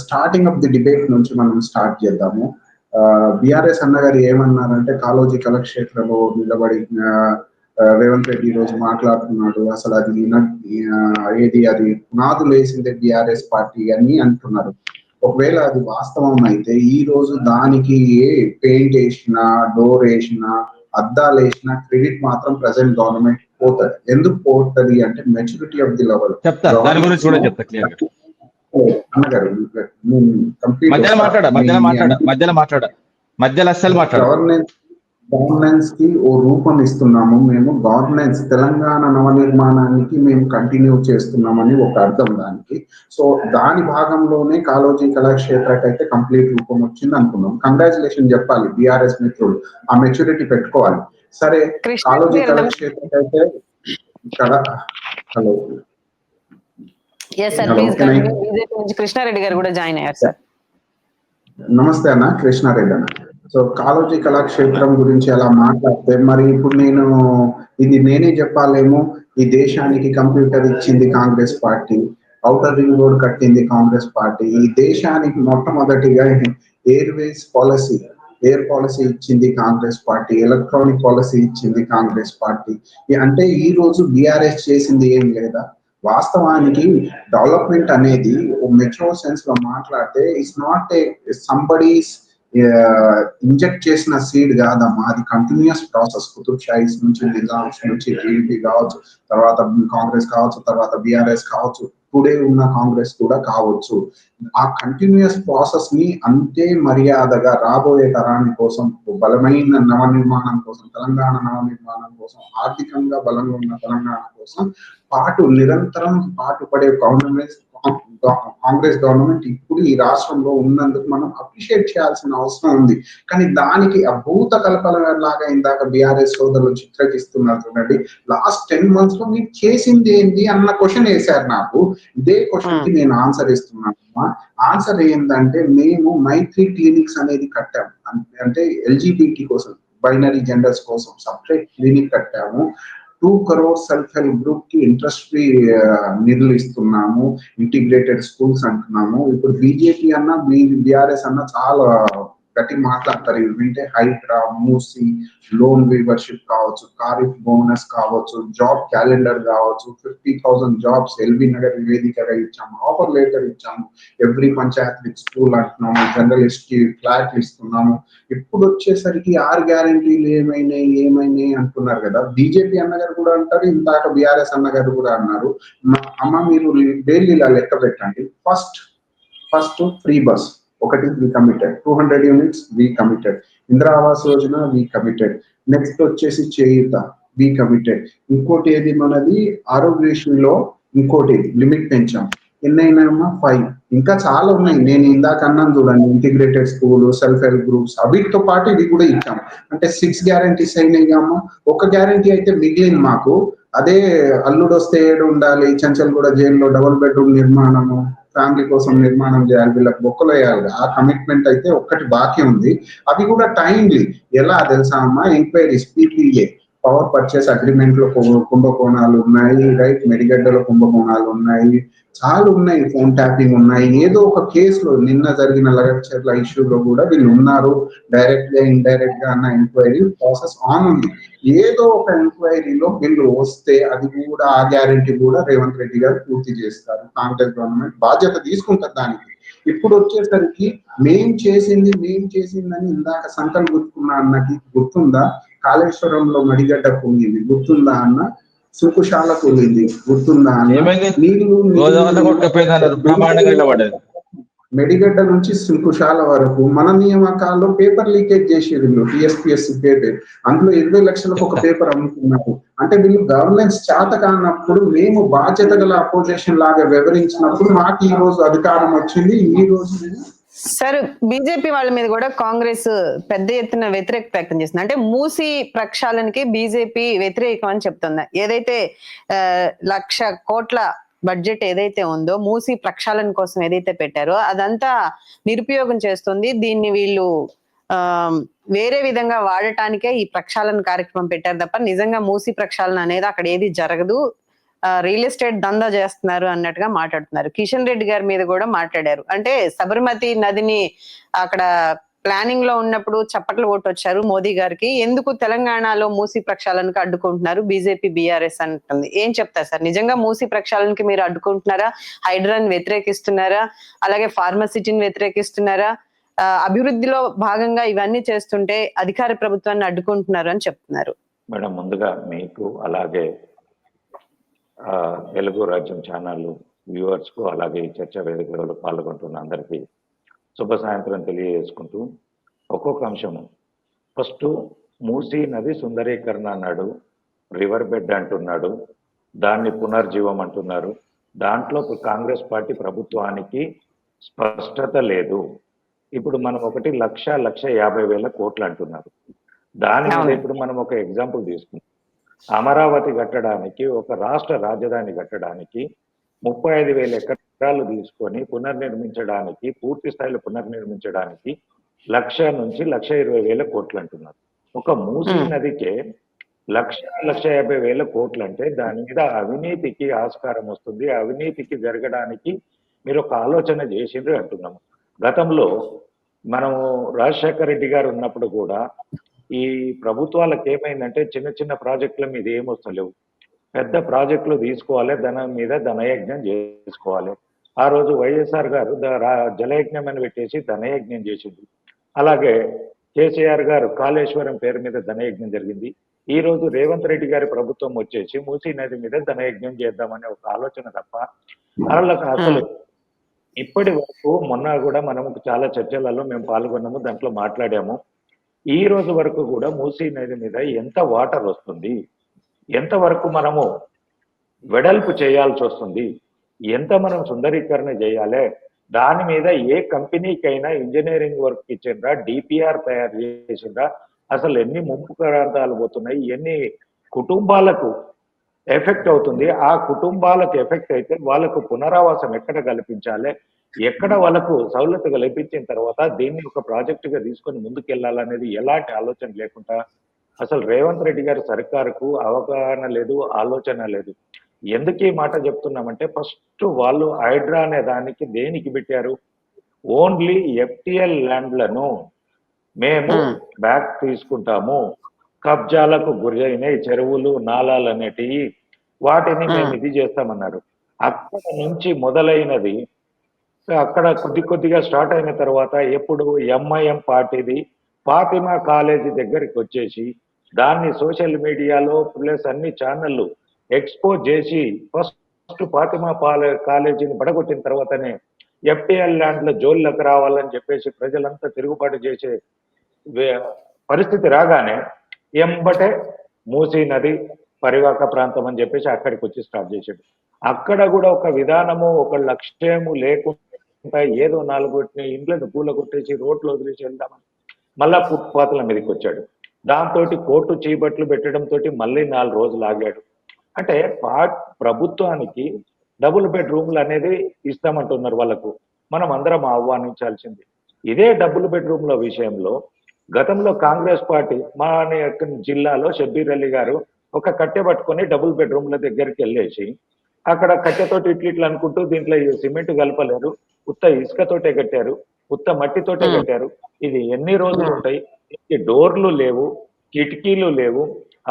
స్టార్టింగ్ ఆఫ్ ది డిబేట్ నుంచి మనం స్టార్ట్ చేద్దాము. బిఆర్ఎస్ అన్నగారు ఏమన్నారంటే కాళోజీ కళాక్షేత్రంలో నిలబడి రేవంత్ రెడ్డి ఈ రోజు మాట్లాడుతున్నాడు, అసలు అది ఏది అది పునాదులు వేసిందే బిఆర్ఎస్ పార్టీ అని అంటున్నారు. ఒకవేళ అది వాస్తవం అయితే ఈ రోజు దానికి పెయింట్ వేసినా, డోర్ వేసినా, అద్దాలు వేసినా క్రెడిట్ మాత్రం ప్రెసెంట్ గవర్నమెంట్ పోతుంది. ఎందుకు పోతుంది అంటే మెచ్యూరిటీ ఆఫ్ ది లెవెల్. అన్నగారు గవర్నెన్స్ కి ఓ రూపం ఇస్తున్నాము మేము. గవర్నెన్స్ తెలంగాణ నవనిర్మాణానికి మేము కంటిన్యూ చేస్తున్నామని ఒక అర్థం దానికి. సో దాని భాగంలోనే కాళోజీ కళాక్షేత్రకి అయితే కంప్లీట్ రూపం వచ్చింది అనుకున్నాం. కంగ్రాచులేషన్ చెప్పాలి బిఆర్ఎస్ మిత్రులు, ఆ మెచ్యూరిటీ పెట్టుకోవాలి. సరే, కాళోజీ కళాక్షేత్రకి అయితే ఇక్కడ హలో కృష్ణారెడ్డి గారు కూడా జాయిన్ అయ్యారు సార్. నమస్తే అన్న, కృష్ణారెడ్డి అన్న. సో కాళోజీ కళాక్షేత్రం గురించి అలా మాట్లాడితే మరి ఇప్పుడు నేనే చెప్పాలేమో, ఈ దేశానికి కంప్యూటర్ ఇచ్చింది Congress party, outer ring road కట్టింది కాంగ్రెస్ పార్టీ, ఈ దేశానికి మొట్టమొదటిగా ఎయిర్ పాలసీ ఇచ్చింది కాంగ్రెస్ పార్టీ, ఎలక్ట్రానిక్ పాలసీ ఇచ్చింది కాంగ్రెస్ పార్టీ. అంటే ఈ రోజు బిఆర్ఎస్ చేసింది ఏం లేదా? వాస్తవానికి డెవలప్మెంట్ అనేది మెచ్యూర్ సెన్స్ లో మాట్లాడితే it's not a somebody's inject చేసిన సీడ్ కాదమ్మా, అది కంటిన్యూస్ ప్రాసెస్. కుతుబ్ షాహీస్ నుంచి, నిజామ్స్ నుంచి, టీడీపీ కావచ్చు, తర్వాత కాంగ్రెస్ కావచ్చు, తర్వాత బిఆర్ఎస్ కావచ్చు, టుడే ఉన్న కాంగ్రెస్ కూడా కావచ్చు. ఆ కంటిన్యూస్ ప్రాసెస్ ని అంతే మర్యాదగా రాబోయే తరాని కోసం, బలమైన నవనిర్మాణం కోసం, తెలంగాణ నవనిర్మాణం కోసం, ఆర్థికంగా బలంగా ఉన్న తెలంగాణ కోసం నిరంతరం పాటుపడే కాంగ్రెస్ గవర్నమెంట్ ఇప్పుడు ఈ రాష్ట్రంలో ఉన్నందుకు మనం అప్రిషియేట్ చేయాల్సిన అవసరం ఉంది. కానీ దానికి అభూత కల్పన లాగా ఇందాక బిఆర్ఎస్ సోదరులు చిత్రకిస్తున్నారు చూడండి. లాస్ట్ 10 months లో మీరు చేసింది ఏంటి అన్న క్వశ్చన్ వేశారు నాకు. ఇదే క్వశ్చన్ కి నేను ఆన్సర్ ఇస్తున్నాను. ఆన్సర్ ఏంటంటే, మేము మైత్రి క్లినిక్స్ అనేది కట్టాము. అంటే ఎల్జిబిటి కోసం, బైనరీ జెండర్స్ కోసం సపరేట్ క్లినిక్ కట్టాము. 2 crore సెల్ఫ్ హెల్ప్ గ్రూప్ కి ఇంట్రెస్ట్ ఫ్రీ నిధులు ఇస్తున్నాము. ఇంటిగ్రేటెడ్ స్కూల్స్ అంటున్నాము. ఇప్పుడు బీజేపీ అన్న బిఆర్ఎస్ అన్న చాలా గట్టి మాట్లాడతారు. ఇవి వింటే హైడ్రా, మూసి, లోన్ వీవర్షిప్ కావచ్చు, ఖారీఫ్ బోనస్ కావచ్చు, జాబ్ క్యాలెండర్ కావచ్చు, 50,000 జాబ్స్ ఎల్బీ నగర్ వేదికగా ఇచ్చాము, ఆఫర్ లెటర్ ఇచ్చాము, ఎవ్రీ పంచాయత్ స్కూల్ అంటున్నాము, జర్నలిస్ట్ కి ఫ్లాట్లు ఇస్తున్నాము. ఇప్పుడు వచ్చేసరికి 6 గ్యారెంటీలు ఏమైనాయి అంటున్నారు కదా. బీజేపీ అన్నగారు కూడా అంటారు, ఇందాక బిఆర్ఎస్ అన్నగారు కూడా అన్నారు. అమ్మ మీరు డైలీ ఇలా లెక్క పెట్టండి. ఫస్ట్ ఫ్రీ బస్ ఒకటి we committed, 200 units we committed, Indira Awas Yojana we committed, next వచ్చేసి చేయూత వి కమిటెడ్. ఇంకోటి ఏది మనది ఆరోగ్యశ్రీలో ఇంకోటి లిమిట్ పెంచాం. ఎన్నైనాయమ్మా? 5. ఇంకా చాలా ఉన్నాయి. నేను ఇందాక అన్నాను చూడండి, integrated school, self help groups, వీటితో పాటు ఇవి కూడా ఇచ్చాం. అంటే 6 గ్యారంటీస్ అయినాయి అమ్మా. ఒక గ్యారంటీ అయితే మిగిలింది మాకు. అదే అల్లుడు వస్తే ఏడు ఉండాలి, చెంచల్ కూడా జైల్లో డబుల్ బెడ్రూమ్ నిర్మాణము, ఫ్యామిలీ కోసం నిర్మాణం చేయాలి, వీళ్ళకి బొక్కలు వేయాలి. ఆ కమిట్మెంట్ అయితే ఒక్కటి బాకీ ఉంది. అవి కూడా టైమ్లీ. ఎలా తెలుసా అమ్మా? Enquiries, PPA power purchase agreement లో కుంభకోణాలు ఉన్నాయి, రైట్, మెడిగడ్డలో కుంభకోణాలు ఉన్నాయి, చాలా ఉన్నాయి, ఫోన్ ట్యాపింగ్ ఉన్నాయి. ఏదో ఒక కేసులో నిన్న జరిగిన లగచర్ల ఇష్యూలో కూడా వీళ్ళు ఉన్నారు. డైరెక్ట్ గా ఇండైరెక్ట్ గా అన్న ఎంక్వైరీ ప్రాసెస్ ఆన్ ఉంది. ఏదో ఒక ఎంక్వైరీలో వీళ్ళు వస్తే అది కూడా, ఆ గ్యారెంటీ కూడా రేవంత్ రెడ్డి గారు పూర్తి చేస్తారు. కాంగ్రెస్ గవర్నమెంట్ బాధ్యత తీసుకుంటారు దానికి. ఇప్పుడు వచ్చేసరికి మేం చేసిందని ఇందాక సంకల్ గుర్తుకున్నా అన్నకి గుర్తుందా? కాళేశ్వరంలో మడిగడ్డ పొంగింది గుర్తుందా అన్న? సుకుశాల కూలింది గుర్తుందా అన్న? నీళ్లు మెడిగడ్డ నుంచి శిల్పుశాల వరకు మన నియామకాల్లో పేపర్ లీకేజ్ చేసేది వీళ్ళు, టీఎస్పీఎస్సీ పేపర్, అందులో 20 లక్షలకు ఒక పేపర్ అమ్ముతున్నారు. అంటే వీళ్ళు గవర్నెన్స్ చేత కానప్పుడు మేము బాధ్యత గల అపోజిషన్ లాగా వివరించినప్పుడు మాకు ఈ రోజు అధికారం వచ్చింది. ఈ రోజు సార్ బీజేపీ వాళ్ళ మీద కూడా కాంగ్రెస్ పెద్ద ఎత్తున వ్యతిరేకత వ్యక్తం చేస్తుంది. అంటే మూసి ప్రక్షాళనకి బీజేపీ వ్యతిరేకం అని చెప్తుంది. ఏదైతే 1,00,000 కోట్ల బడ్జెట్ ఏదైతే ఉందో మూసి ప్రక్షాళన కోసం ఏదైతే పెట్టారో అదంతా నిరుపయోగం చేస్తుంది. దీన్ని వీళ్ళు వేరే విధంగా వాడటానికే ఈ ప్రక్షాళన కార్యక్రమం పెట్టారు తప్ప నిజంగా మూసి ప్రక్షాళన అనేది అక్కడ ఏది జరగదు, రియల్ ఎస్టేట్ దందా చేస్తున్నారు అన్నట్టుగా మాట్లాడుతున్నారు. కిషన్ రెడ్డి గారి మీద కూడా మాట్లాడారు. అంటే సబర్మతి నదిని అక్కడ ప్లానింగ్ లో ఉన్నప్పుడు చప్పట్లు కొట్టొచ్చారు మోదీ గారికి, ఎందుకు తెలంగాణలో మూసి ప్రక్షాళనకు అడ్డుకుంటున్నారు బీజేపీ బీఆర్ఎస్ అంటుంది. ఏం చెప్తారు సార్, నిజంగా మూసి ప్రక్షాళనకి మీరు అడ్డుకుంటున్నారా, హైడ్రాని వ్యతిరేకిస్తున్నారా, అలాగే ఫార్మసిటీని వ్యతిరేకిస్తున్నారా, అభివృద్ధిలో భాగంగా ఇవన్నీ చేస్తుంటే అధికార ప్రభుత్వాన్ని అడ్డుకుంటున్నారు అని చెప్తున్నారు? మేడం, ముందుగా మీకు అలాగే తెలుగు రాజ్యం ఛానల్ వ్యూవర్స్ కు అలాగే ఈ చర్చా వేదికలలో పాల్గొంటున్న అందరికీ శుభ సాయంత్రం తెలియజేసుకుంటూ ఒక్కొక్క అంశము. ఫస్ట్ మూసీ నది సుందరీకరణ అన్నాడు, రివర్ బెడ్ అంటున్నాడు, దాన్ని పునర్జీవం అంటున్నారు. దాంట్లో కాంగ్రెస్ పార్టీ ప్రభుత్వానికి స్పష్టత లేదు. ఇప్పుడు మనం 1,50,000 కోట్లు అంటున్నారు. దాని మీద ఇప్పుడు మనం ఒక ఎగ్జాంపుల్ తీసుకుంటాం. అమరావతి కట్టడానికి, ఒక రాష్ట్ర రాజధాని కట్టడానికి 35,000 ఎకరాలు తీసుకొని పునర్నిర్మించడానికి, పూర్తి స్థాయిలో పునర్నిర్మించడానికి 1,00,000 నుంచి 1,20,000 కోట్లు అంటున్నారు. ఒక మూసీ నదికే 1,50,000 కోట్లు అంటే దాని మీద అవినీతికి ఆస్కారం వస్తుంది. అవినీతికి జరగడానికి మీరు ఒక ఆలోచన చేసిండ్రు అంటున్నాము. గతంలో మనము రాజశేఖర రెడ్డి గారు ఉన్నప్పుడు కూడా ఈ ప్రభుత్వాలకు ఏమైందంటే చిన్న చిన్న ప్రాజెక్టుల మీద ఏమొస్తలేవు, పెద్ద ప్రాజెక్టులు తీసుకోవాలి, ధనం మీద ధనయజ్ఞం చేసుకోవాలి. ఆ రోజు వైఎస్ఆర్ గారు జలయజ్ఞం అని పెట్టేసి ధనయజ్ఞం చేసింది. అలాగే కేసీఆర్ గారు కాళేశ్వరం పేరు మీద ధనయజ్ఞం జరిగింది. ఈ రోజు రేవంత్ రెడ్డి గారి ప్రభుత్వం వచ్చేసి మూసీ నది మీద ధనయజ్ఞం చేద్దామనే ఒక ఆలోచన తప్ప వాళ్ళకి అసలు ఇప్పటి వరకు, మొన్న కూడా మనము చాలా చర్చలలో మేము పాల్గొన్నాము, దాంట్లో మాట్లాడాము. ఈ రోజు వరకు కూడా మూసీ నది మీద ఎంత వాటర్ వస్తుంది, ఎంతవరకు మనము వెడల్పు చేయాల్సి వస్తుంది, ఎంత మనం సుందరీకరణ చేయాలి, దాని మీద ఏ కంపెనీకైనా ఇంజనీరింగ్ వర్క్ ఇచ్చిండ్రా, డిపిఆర్ తయారు చేసిండ్రా, అసలు ఎన్ని ముంపు ప్రాంతాలు పోతున్నాయి, ఎన్ని కుటుంబాలకు ఎఫెక్ట్ అవుతుంది, ఆ కుటుంబాలకు ఎఫెక్ట్ అయితే వాళ్ళకు పునరావాసం ఎక్కడ కల్పించాలి, ఎక్కడ వాళ్ళకు సౌలభ్యత కల్పించిన తర్వాత దీన్ని ఒక ప్రాజెక్టుగా తీసుకొని ముందుకెళ్లాలనేది ఎలాంటి ఆలోచన లేకుండా అసలు రేవంత్ రెడ్డి గారి సర్కారుకు అవగాహన లేదు, ఆలోచన లేదు. ఎందుకు ఈ మాట చెప్తున్నామంటే, ఫస్ట్ వాళ్ళు హైడ్రా అనే దానికి దేనికి పెట్టారు, ఓన్లీ ఎఫ్టిఎల్ ల్యాండ్లను మేము బ్యాక్ తీసుకుంటాము, కబ్జాలకు గురి అయిన చెరువులు నాలాలు అనేటివి వాటిని మేము ఇది చేస్తామన్నారు. అక్కడ నుంచి మొదలైనది అక్కడ కొద్దిగా స్టార్ట్ అయిన తర్వాత ఎప్పుడు ఎంఐఎం పార్టీది ఫాతిమా కాలేజీ దగ్గరికి వచ్చేసి దాన్ని సోషల్ మీడియాలో ప్లస్ అన్ని ఛానళ్ళు ఎక్స్పోజ్ చేసి ఫస్ట్ ఫాతిమా కాలేజీని పడగొట్టిన తర్వాతనే ఎఫ్టిఎల్ ల్యాండ్ల జోళ్ళకు రావాలని చెప్పేసి ప్రజలంతా తిరుగుబాటు చేసే పరిస్థితి రాగానే ఎంబటే మూసీ నది పరివాహక ప్రాంతం అని చెప్పేసి అక్కడికి వచ్చి స్టార్ట్ చేశాడు. అక్కడ కూడా ఒక విధానము, ఒక లక్ష్యము లేకుండా ఏదో 4 ఇండ్లను పూల కొట్టేసి రోడ్లు వదిలేసి వెళ్దామని మళ్ళా ఫుట్పాత్ల మీదకి వచ్చాడు. దాంతో కోర్టు చీబట్లు పెట్టడంతో మళ్ళీ 4 రోజులు ఆగాడు. అంటే ప్రభుత్వానికి డబుల్ బెడ్రూమ్లు అనేది ఇస్తామంటున్నారు వాళ్ళకు, మనం అందరం ఆహ్వానించాల్సింది. ఇదే డబుల్ బెడ్రూమ్ల విషయంలో గతంలో కాంగ్రెస్ పార్టీ మా జిల్లాలో షబ్బీర్ అలీ గారు ఒక కట్టె పట్టుకొని డబుల్ బెడ్రూమ్ల దగ్గరికి వెళ్ళేసి అక్కడ కట్టెతోటి ఇట్లు అనుకుంటూ దీంట్లో సిమెంట్ కలపలేరు, ఉత్త ఇసుకతోటే కట్టారు, ఉత్త మట్టితోటే కట్టారు, ఇది ఎన్ని రోజులు ఉంటాయి, డోర్లు లేవు, కిటికీలు లేవు,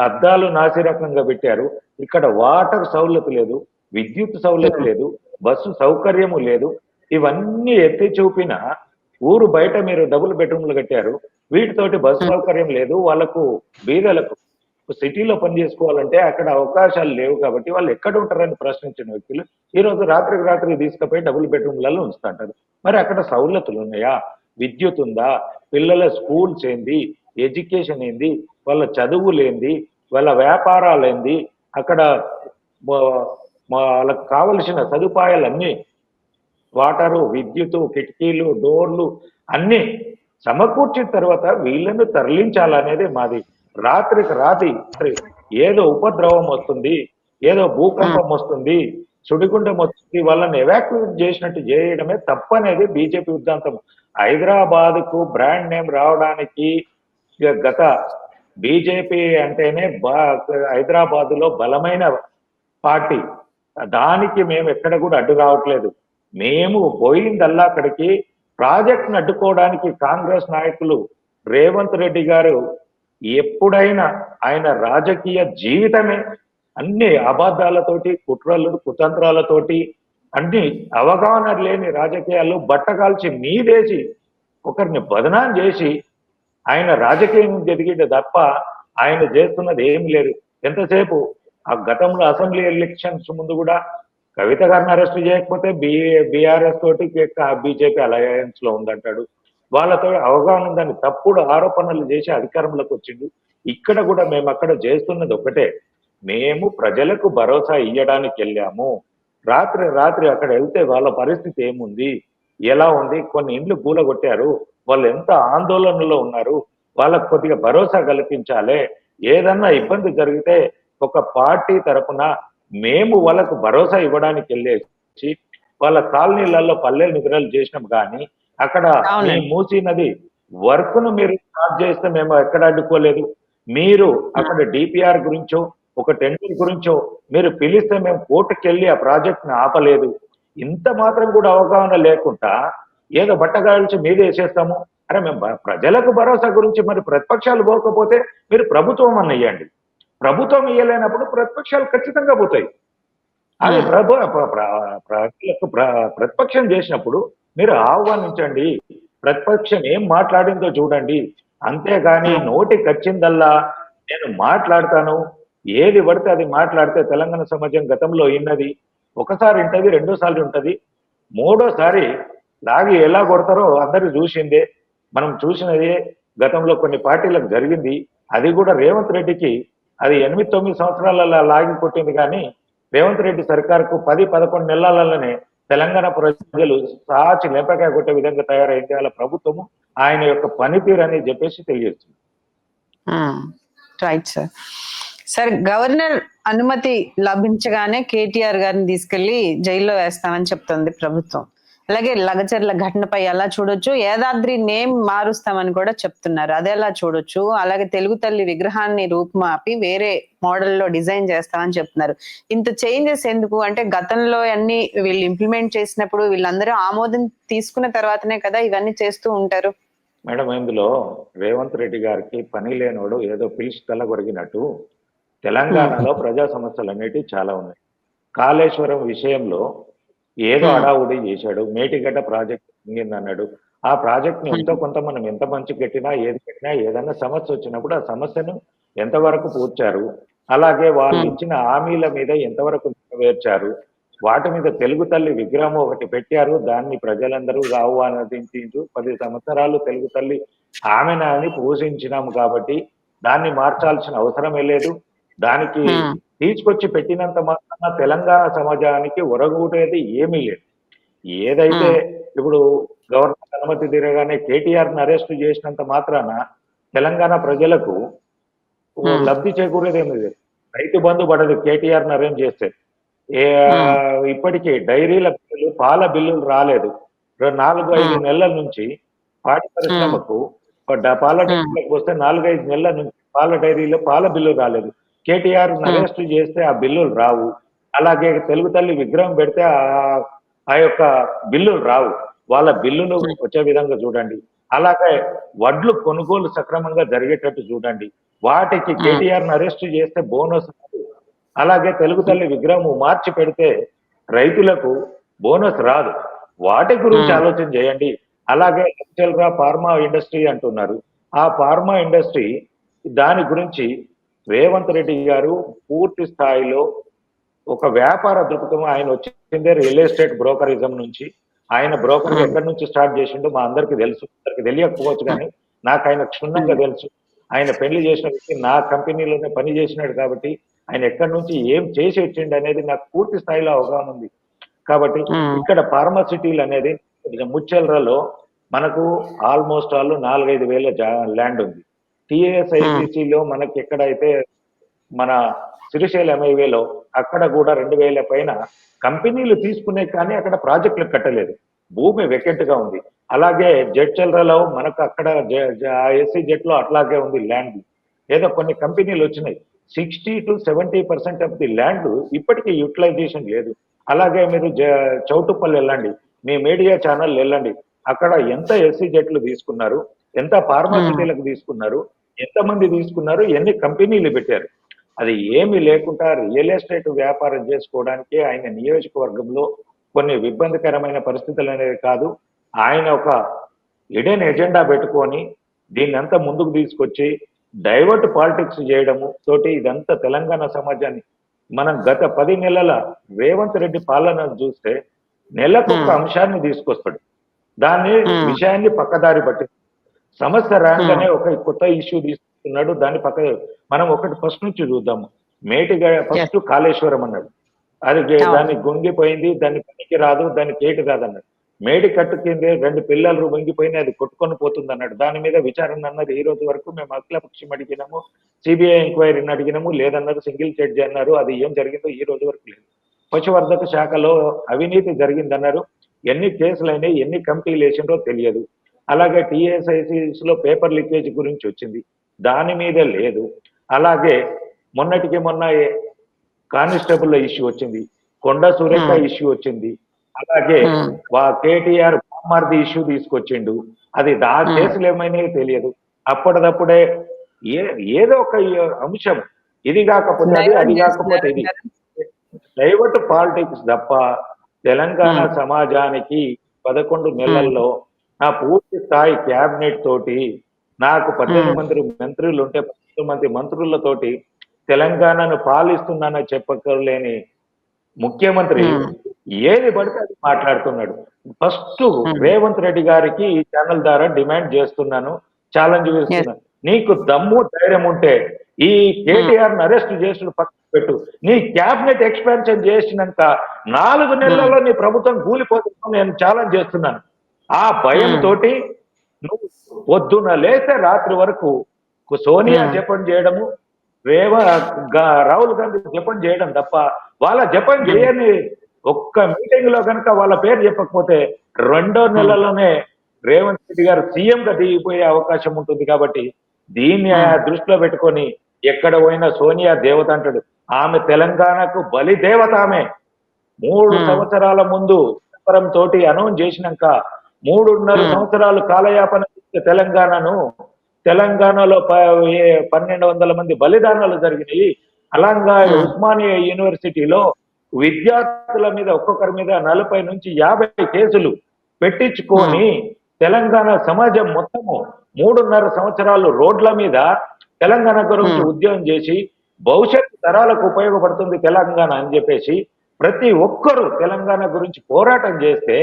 అద్దాలు నాసిరకంగా పెట్టారు, ఇక్కడ వాటర్ సౌలభ్యం లేదు, విద్యుత్ సౌలభ్యం లేదు, బస్సు సౌకర్యము లేదు, ఇవన్నీ ఎత్తి చూపిన ఊరు బయట మీరు డబుల్ బెడ్రూమ్లు కట్టారు, వీటితోటి బస్సు సౌకర్యం లేదు, వాళ్ళకు బీదలకు సిటీలో పని చేసుకోవాలంటే అక్కడ అవకాశాలు లేవు కాబట్టి వాళ్ళు ఎక్కడ ఉంటారని ప్రశ్నించిన వ్యక్తులు ఈ రోజు రాత్రికి రాత్రి తీసుకుపోయి డబుల్ బెడ్రూమ్లలో ఉంచుతుంటారు. మరి అక్కడ సౌలతులు ఉన్నాయా? విద్యుత్ ఉందా? పిల్లల స్కూల్స్ ఏంది? ఎడ్యుకేషన్ ఏంది? వాళ్ళ చదువులు ఏంది? వాళ్ళ వ్యాపారాలు ఏంది? అక్కడ వాళ్ళకి కావలసిన సదుపాయాలన్నీ వాటరు, విద్యుత్, కిటికీలు, డోర్లు అన్ని సమకూర్చిన తర్వాత వీళ్ళను తరలించాలనేది మాది. రాత్రికి రాత్రి ఏదో ఉపద్రవం వస్తుంది, ఏదో భూకంపం వస్తుంది, సుడిగుండం వస్తుంది, వాళ్ళని ఎవాక్యుయేట్ చేసినట్టు చేయడమే తప్పనేది బీజేపీ ఉద్దాంతం. హైదరాబాద్ కు బ్రాండ్ నేమ్ రావడానికి గత బీజేపీ అంటేనే హైదరాబాద్ లో బలమైన పార్టీ. దానికి మేము ఎక్కడ కూడా అడ్డు రావట్లేదు. మేము పోయిందల్లా అక్కడికి ప్రాజెక్ట్ను అడ్డుకోవడానికి కాంగ్రెస్ నాయకులు రేవంత్ రెడ్డి గారు ఎప్పుడైనా ఆయన రాజకీయ జీవితమే అన్ని అబద్ధాలతోటి, కుట్రలు, కుతంత్రాలతోటి, అన్ని అవగాహన లేని రాజకీయాలు బట్టకాల్చి మీదేసి ఒకరిని బదనాం చేసి ఆయన రాజకీయం ఎదిగితే తప్ప ఆయన చేస్తున్నది ఏమి లేదు. ఎంతసేపు ఆ గతంలో అసెంబ్లీ ఎలక్షన్స్ ముందు కూడా కవిత గారిని అరెస్ట్ చేయకపోతే బీఆర్ఎస్ తోటి బీజేపీ అలయన్స్ లో ఉందంటాడు. వాళ్ళతో అవగాహన ఉందని తప్పుడు ఆరోపణలు చేసి అధికారంలోకి వచ్చిండు. ఇక్కడ కూడా మేము అక్కడ చేస్తున్నది ఒకటే, మేము ప్రజలకు భరోసా ఇయ్యడానికి వెళ్ళాము. రాత్రి రాత్రి అక్కడ వెళ్తే వాళ్ళ పరిస్థితి ఏముంది, ఎలా ఉంది, కొన్ని ఇండ్లు కూలగొట్టారు, వాళ్ళు ఎంత ఆందోళనలో ఉన్నారు, వాళ్ళకు కొద్దిగా భరోసా కల్పించాలి. ఏదన్నా ఇబ్బంది జరిగితే ఒక పార్టీ తరఫున మేము వాళ్ళకు భరోసా ఇవ్వడానికి వెళ్ళేసి వాళ్ళ కాలనీలలో పల్లెలు నిద్రలు చేసినాం. కానీ అక్కడ మీ మూసీ నది వర్క్ ను మీరు స్టార్ట్ చేస్తే మేము ఎక్కడ అడ్డుకోలేదు. మీరు అక్కడ డిపిఆర్ గురించో ఒక టెండర్ గురించో మీరు పిలిస్తే మేము కోర్టుకు వెళ్ళి ఆ ప్రాజెక్ట్ ని ఆపలేదు. ఇంత మాత్రం కూడా అవగాహన లేకుండా ఏదో బట్టగాల్చి మీద వేసేస్తాము. అరే మేము ప్రజలకు భరోసా గురించి మరి ప్రతిపక్షాలు పోకపోతే మీరు ప్రభుత్వం అని ఇవ్వండి. ప్రభుత్వం ఇయ్యలేనప్పుడు ప్రతిపక్షాలు ఖచ్చితంగా పోతాయి. అది ప్రజలకు ప్రతిపక్షం చేసినప్పుడు మీరు ఆహ్వానించండి, ప్రతిపక్షం ఏం మాట్లాడిందో చూడండి. అంతేగాని నోటికి వచ్చిందల్లా నేను మాట్లాడతాను, ఏది పడితే అది మాట్లాడితే తెలంగాణ సమాజం గతంలో ఇన్నది, ఒకసారి ఉంటది, రెండోసారి ఉంటది, మూడోసారి లాగి ఎలా కొడతారో అందరూ చూసిందే. మనం చూసినదే గతంలో కొన్ని పార్టీలకు జరిగింది. అది కూడా రేవంత్ రెడ్డికి అది 8-9 సంవత్సరాలలో లాగి కొట్టింది. కానీ రేవంత్ రెడ్డి సర్కార్కు 10-11 నెలలలోనే తెలంగాణ ప్రజలు సాచి లేపకాయ కొట్టే విధంగా తయారైంది వాళ్ళ ప్రభుత్వము, ఆయన యొక్క పనితీరు అని చెప్పేసి తెలియజేస్తుంది. Right sir. సార్, గవర్నర్ అనుమతి లభించగానే కేటీఆర్ గారిని తీసుకెళ్లి జైల్లో వేస్తామని చెప్తుంది ప్రభుత్వం. అలాగే లగచర్ల ఘటనపై ఎలా చూడొచ్చు, యాదాద్రి నేమ్ మారుస్తామని కూడా చెప్తున్నారు, అది ఎలా చూడొచ్చు. అలాగే తెలుగు తల్లి విగ్రహాన్ని రూపుమాపి వేరే మోడల్లో డిజైన్ చేస్తామని చెప్తున్నారు. ఇంత చేంజెస్ ఎందుకు అంటే గతంలో అన్ని వీళ్ళు ఇంప్లిమెంట్ చేసినప్పుడు వీళ్ళందరూ ఆమోదం తీసుకున్న తర్వాతనే కదా ఇవన్నీ చేస్తూ ఉంటారు. మేడం, ఇందులో రేవంత్ రెడ్డి గారికి పని లేనోడు ఏదో పిలిచి తలగొరిగినట్టు తెలంగాణలో ప్రజా సమస్యలు అనేటివి చాలా ఉన్నాయి. కాళేశ్వరం విషయంలో ఏదో అడావుడి చేశాడు, మేటిగడ్డ ప్రాజెక్ట్ అన్నాడు. ఆ ప్రాజెక్ట్ ని ఎంతో కొంత మనం ఎంత మంచి కట్టినా ఏదన్నా సమస్య వచ్చినప్పుడు ఆ సమస్యను ఎంతవరకు పూర్చారు, అలాగే వాళ్ళు ఇచ్చిన హామీల మీద ఎంతవరకు నెరవేర్చారు, వాటి మీద తెలుగు తల్లి విగ్రహం ఒకటి పెట్టారు, దాన్ని ప్రజలందరూ ఆహ్వానించారు. 10 సంవత్సరాలు తెలుగు తల్లి ఆమెను అని పూజించినాము కాబట్టి దాన్ని మార్చాల్సిన అవసరమే లేదు. దానికి తీసుకొచ్చి పెట్టినంత మాత్రాన తెలంగాణ సమాజానికి ఒరగూడేది ఏమీ లేదు. ఏదైతే ఇప్పుడు గవర్నర్ అనుమతి తీరగానే కేటీఆర్ ని అరెస్ట్ చేసినంత మాత్రాన తెలంగాణ ప్రజలకు లబ్ధి చేకూరేది ఏమీ లేదు. రైతు బంధు పడదు కేటీఆర్ ని అరెస్ట్ చేస్తే. ఇప్పటికీ డైరీల బిల్లులు, పాల బిల్లులు రాలేదు. 4-5 నెలల నుంచి పాడి పరిశ్రమకు పాల డైరీలకు వస్తే 4-5 నెలల నుంచి పాల డైరీలో పాల బిల్లు రాలేదు. కేటీఆర్ అరెస్ట్ చేస్తే ఆ బిల్లులు రావు. అలాగే తెలుగు తల్లి విగ్రహం పెడితే ఆ యొక్క బిల్లులు రావు. వాళ్ళ బిల్లులు వచ్చే విధంగా చూడండి. అలాగే వడ్లు కొనుగోలు సక్రమంగా జరిగేటట్టు చూడండి. వాటికి కేటీఆర్ అరెస్ట్ చేస్తే బోనస్, అలాగే తెలుగు తల్లి విగ్రహం మార్చి పెడితే రైతులకు బోనస్ రాదు. వాటి గురించి ఆలోచన చేయండి. అలాగే ఫార్మా ఇండస్ట్రీ అంటున్నారు. ఆ ఫార్మా ఇండస్ట్రీ దాని గురించి రేవంత్ రెడ్డి గారు పూర్తి స్థాయిలో ఒక వ్యాపార దృక్పథం, ఆయన వచ్చిందే రియల్ ఎస్టేట్ బ్రోకరిజం నుంచి. ఆయన బ్రోకర్ ఎక్కడి నుంచి స్టార్ట్ చేసిండో మా అందరికి తెలుసు, అందరికి తెలియకపోవచ్చు, కానీ నాకు ఆయన క్షుణ్ణంగా తెలుసు. ఆయన పెళ్లి చేసిన వ్యక్తి నా కంపెనీలోనే పని చేసినాడు కాబట్టి ఆయన ఎక్కడి నుంచి ఏం చేసి వచ్చిండు అనేది నాకు పూర్తి స్థాయిలో అవగాహన ఉంది. కాబట్టి ఇక్కడ ఫార్మాసిటీలు అనేది ముచ్చెల్రలో మనకు ఆల్మోస్ట్ 4-5 వేల ల్యాండ్ ఉంది. టిఎస్ఐసిసిలో మనకి ఎక్కడైతే మన శ్రీశైలం ఎంఐవేలో అక్కడ కూడా 2,000 పైన కంపెనీలు తీసుకునే, కానీ అక్కడ ప్రాజెక్టులు కట్టలేదు, భూమి వెకెంట్ గా ఉంది. అలాగే జడ్చల్రలో మనకు అక్కడ ఎస్సీ జెట్ లో అట్లాగే ఉంది ల్యాండ్. ఏదో కొన్ని కంపెనీలు వచ్చినాయి, 60 to 70% ఆఫ్ ది ల్యాండ్ ఇప్పటికీ యూటిలైజేషన్ లేదు. అలాగే మీరు చౌటుప్పల్ వెళ్ళండి, మీ మీడియా ఛానల్ వెళ్ళండి, అక్కడ ఎంత ఎస్సీ జెట్లు తీసుకున్నారు, ఎంత ఫార్మాసిటీలకు తీసుకున్నారు, ఎంతమంది తీసుకున్నారు, ఎన్ని కంపెనీలు పెట్టారు. అది ఏమీ లేకుండా రియల్ ఎస్టేట్ వ్యాపారం చేసుకోవడానికి ఆయన నియోజకవర్గంలో కొన్ని ఇబ్బందికరమైన పరిస్థితులు అనేవి కాదు, ఆయన ఒక హిడెన్ ఎజెండా పెట్టుకొని దీన్ని అంతా ముందుకు తీసుకొచ్చి డైవర్ట్ పాలిటిక్స్ చేయడము తోటి ఇదంతా తెలంగాణ సమాజాన్ని, మనం గత 10 నెలల రేవంత్ రెడ్డి పాలన చూస్తే నెలకొక అంశాన్ని తీసుకొస్తాడు, దాన్ని విషయాన్ని పక్కదారి పట్టి సమస్య రాగానే ఒక కొత్త ఇష్యూ తీసుకున్నాడు, దాన్ని పక్క. మనం ఒకటి ఫస్ట్ నుంచి చూద్దాము. మేటిగా ఫస్ట్ కాళేశ్వరం అన్నాడు, అది దాన్ని గుంగిపోయింది, దాన్ని పనికి రాదు, దాన్ని కేటు కాదన్నాడు. మేడి కట్టు కింద 2 పిల్లలు వంగిపోయినాయి, అది కొట్టుకొని పోతుంది అన్నాడు. దాని మీద విచారణ అన్నది ఈ రోజు వరకు మేము అఖిలపక్షం అడిగినాము, సిబిఐ ఎంక్వైరీని అడిగినాము, లేదన్నారు సింగిల్ జడ్జి అన్నారు, అది ఏం జరిగిందో ఈ రోజు వరకు లేదు. పశువర్ధక శాఖలో అవినీతి జరిగిందన్నారు, ఎన్ని కేసులు అయినాయి, ఎన్ని కమిటీలు వేసిండ్రో తెలియదు. అలాగే టిఎస్ఐసిస్ లో పేపర్ లీకేజ్ గురించి వచ్చింది, దాని మీద లేదు. అలాగే మొన్నటికి మొన్న కానిస్టేబుల్ ఇష్యూ వచ్చింది, కొండ సురేఖ ఇష్యూ వచ్చింది, అలాగే కేటీఆర్ బామ్మర్ది ఇష్యూ తీసుకొచ్చిండు, అది కేసులు ఏమైనాయో తెలియదు. అప్పటిదప్పుడే ఏదో ఒక అంశం, ఇది కాకపోతే అది, అది కాకపోతే ఇది, డైవర్ట్ పాలిటిక్స్ తప్ప తెలంగాణ సమాజానికి 11 నెలల్లో నా పూర్తి స్థాయి క్యాబినెట్ తోటి నాకు 18 మంది మంత్రులు ఉంటే 18 మంది మంత్రులతోటి తెలంగాణను పాలిస్తున్నానని చెప్పలేని ముఖ్యమంత్రి ఏది పడితే అది మాట్లాడుతున్నాడు. ఫస్ట్ రేవంత్ రెడ్డి గారికి ఈ ఛానల్ ద్వారా డిమాండ్ చేస్తున్నాను, ఛాలెంజ్ చేస్తున్నాను, నీకు దమ్ము ధైర్యం ఉంటే ఈ కేటీఆర్ ను అరెస్ట్ చేసిన పక్కన పెట్టు, నీ క్యాబినెట్ ఎక్స్పాన్షన్ చేసినాక 4 నెలల్లో నీ ప్రభుత్వం కూలిపోతుందని నేను ఛాలెంజ్ చేస్తున్నాను. ఆ భయం తోటి నువ్వు పొద్దున లేస్తే రాత్రి వరకు సోనియా జపం చేయడము, రాహుల్ గాంధీ జపం చేయడం తప్ప వాళ్ళ జపం చేయని ఒక్క మీటింగ్ లో కనుక వాళ్ళ పేరు చెప్పకపోతే 2వ నెలలోనే రేవంత్ రెడ్డి గారు సీఎం గా దిగిపోయే అవకాశం ఉంటుంది. కాబట్టి దీన్ని దృష్టిలో పెట్టుకొని ఎక్కడ పోయినా సోనియా దేవత అంటాడు, ఆమె తెలంగాణకు బలి దేవత. ఆమె 3 సంవత్సరాల ముందు తోటి అనౌన్స్ చేసినాక 3.5 సంవత్సరాలు కాలయాపన తెలంగాణలో 1,200 మంది బలిదానాలు జరిగినాయి. అలాగా ఉస్మానియా యూనివర్సిటీలో విద్యార్థుల మీద ఒక్కొక్కరి మీద 40 నుంచి 50 కేసులు పెట్టించుకొని తెలంగాణ సమాజం మొత్తము 3.5 సంవత్సరాలు రోడ్ల మీద తెలంగాణ గురించి ఉద్యమం చేసి భవిష్యత్తు తరాలకు ఉపయోగపడుతుంది తెలంగాణ అని చెప్పేసి ప్రతి ఒక్కరూ తెలంగాణ గురించి పోరాటం చేస్తే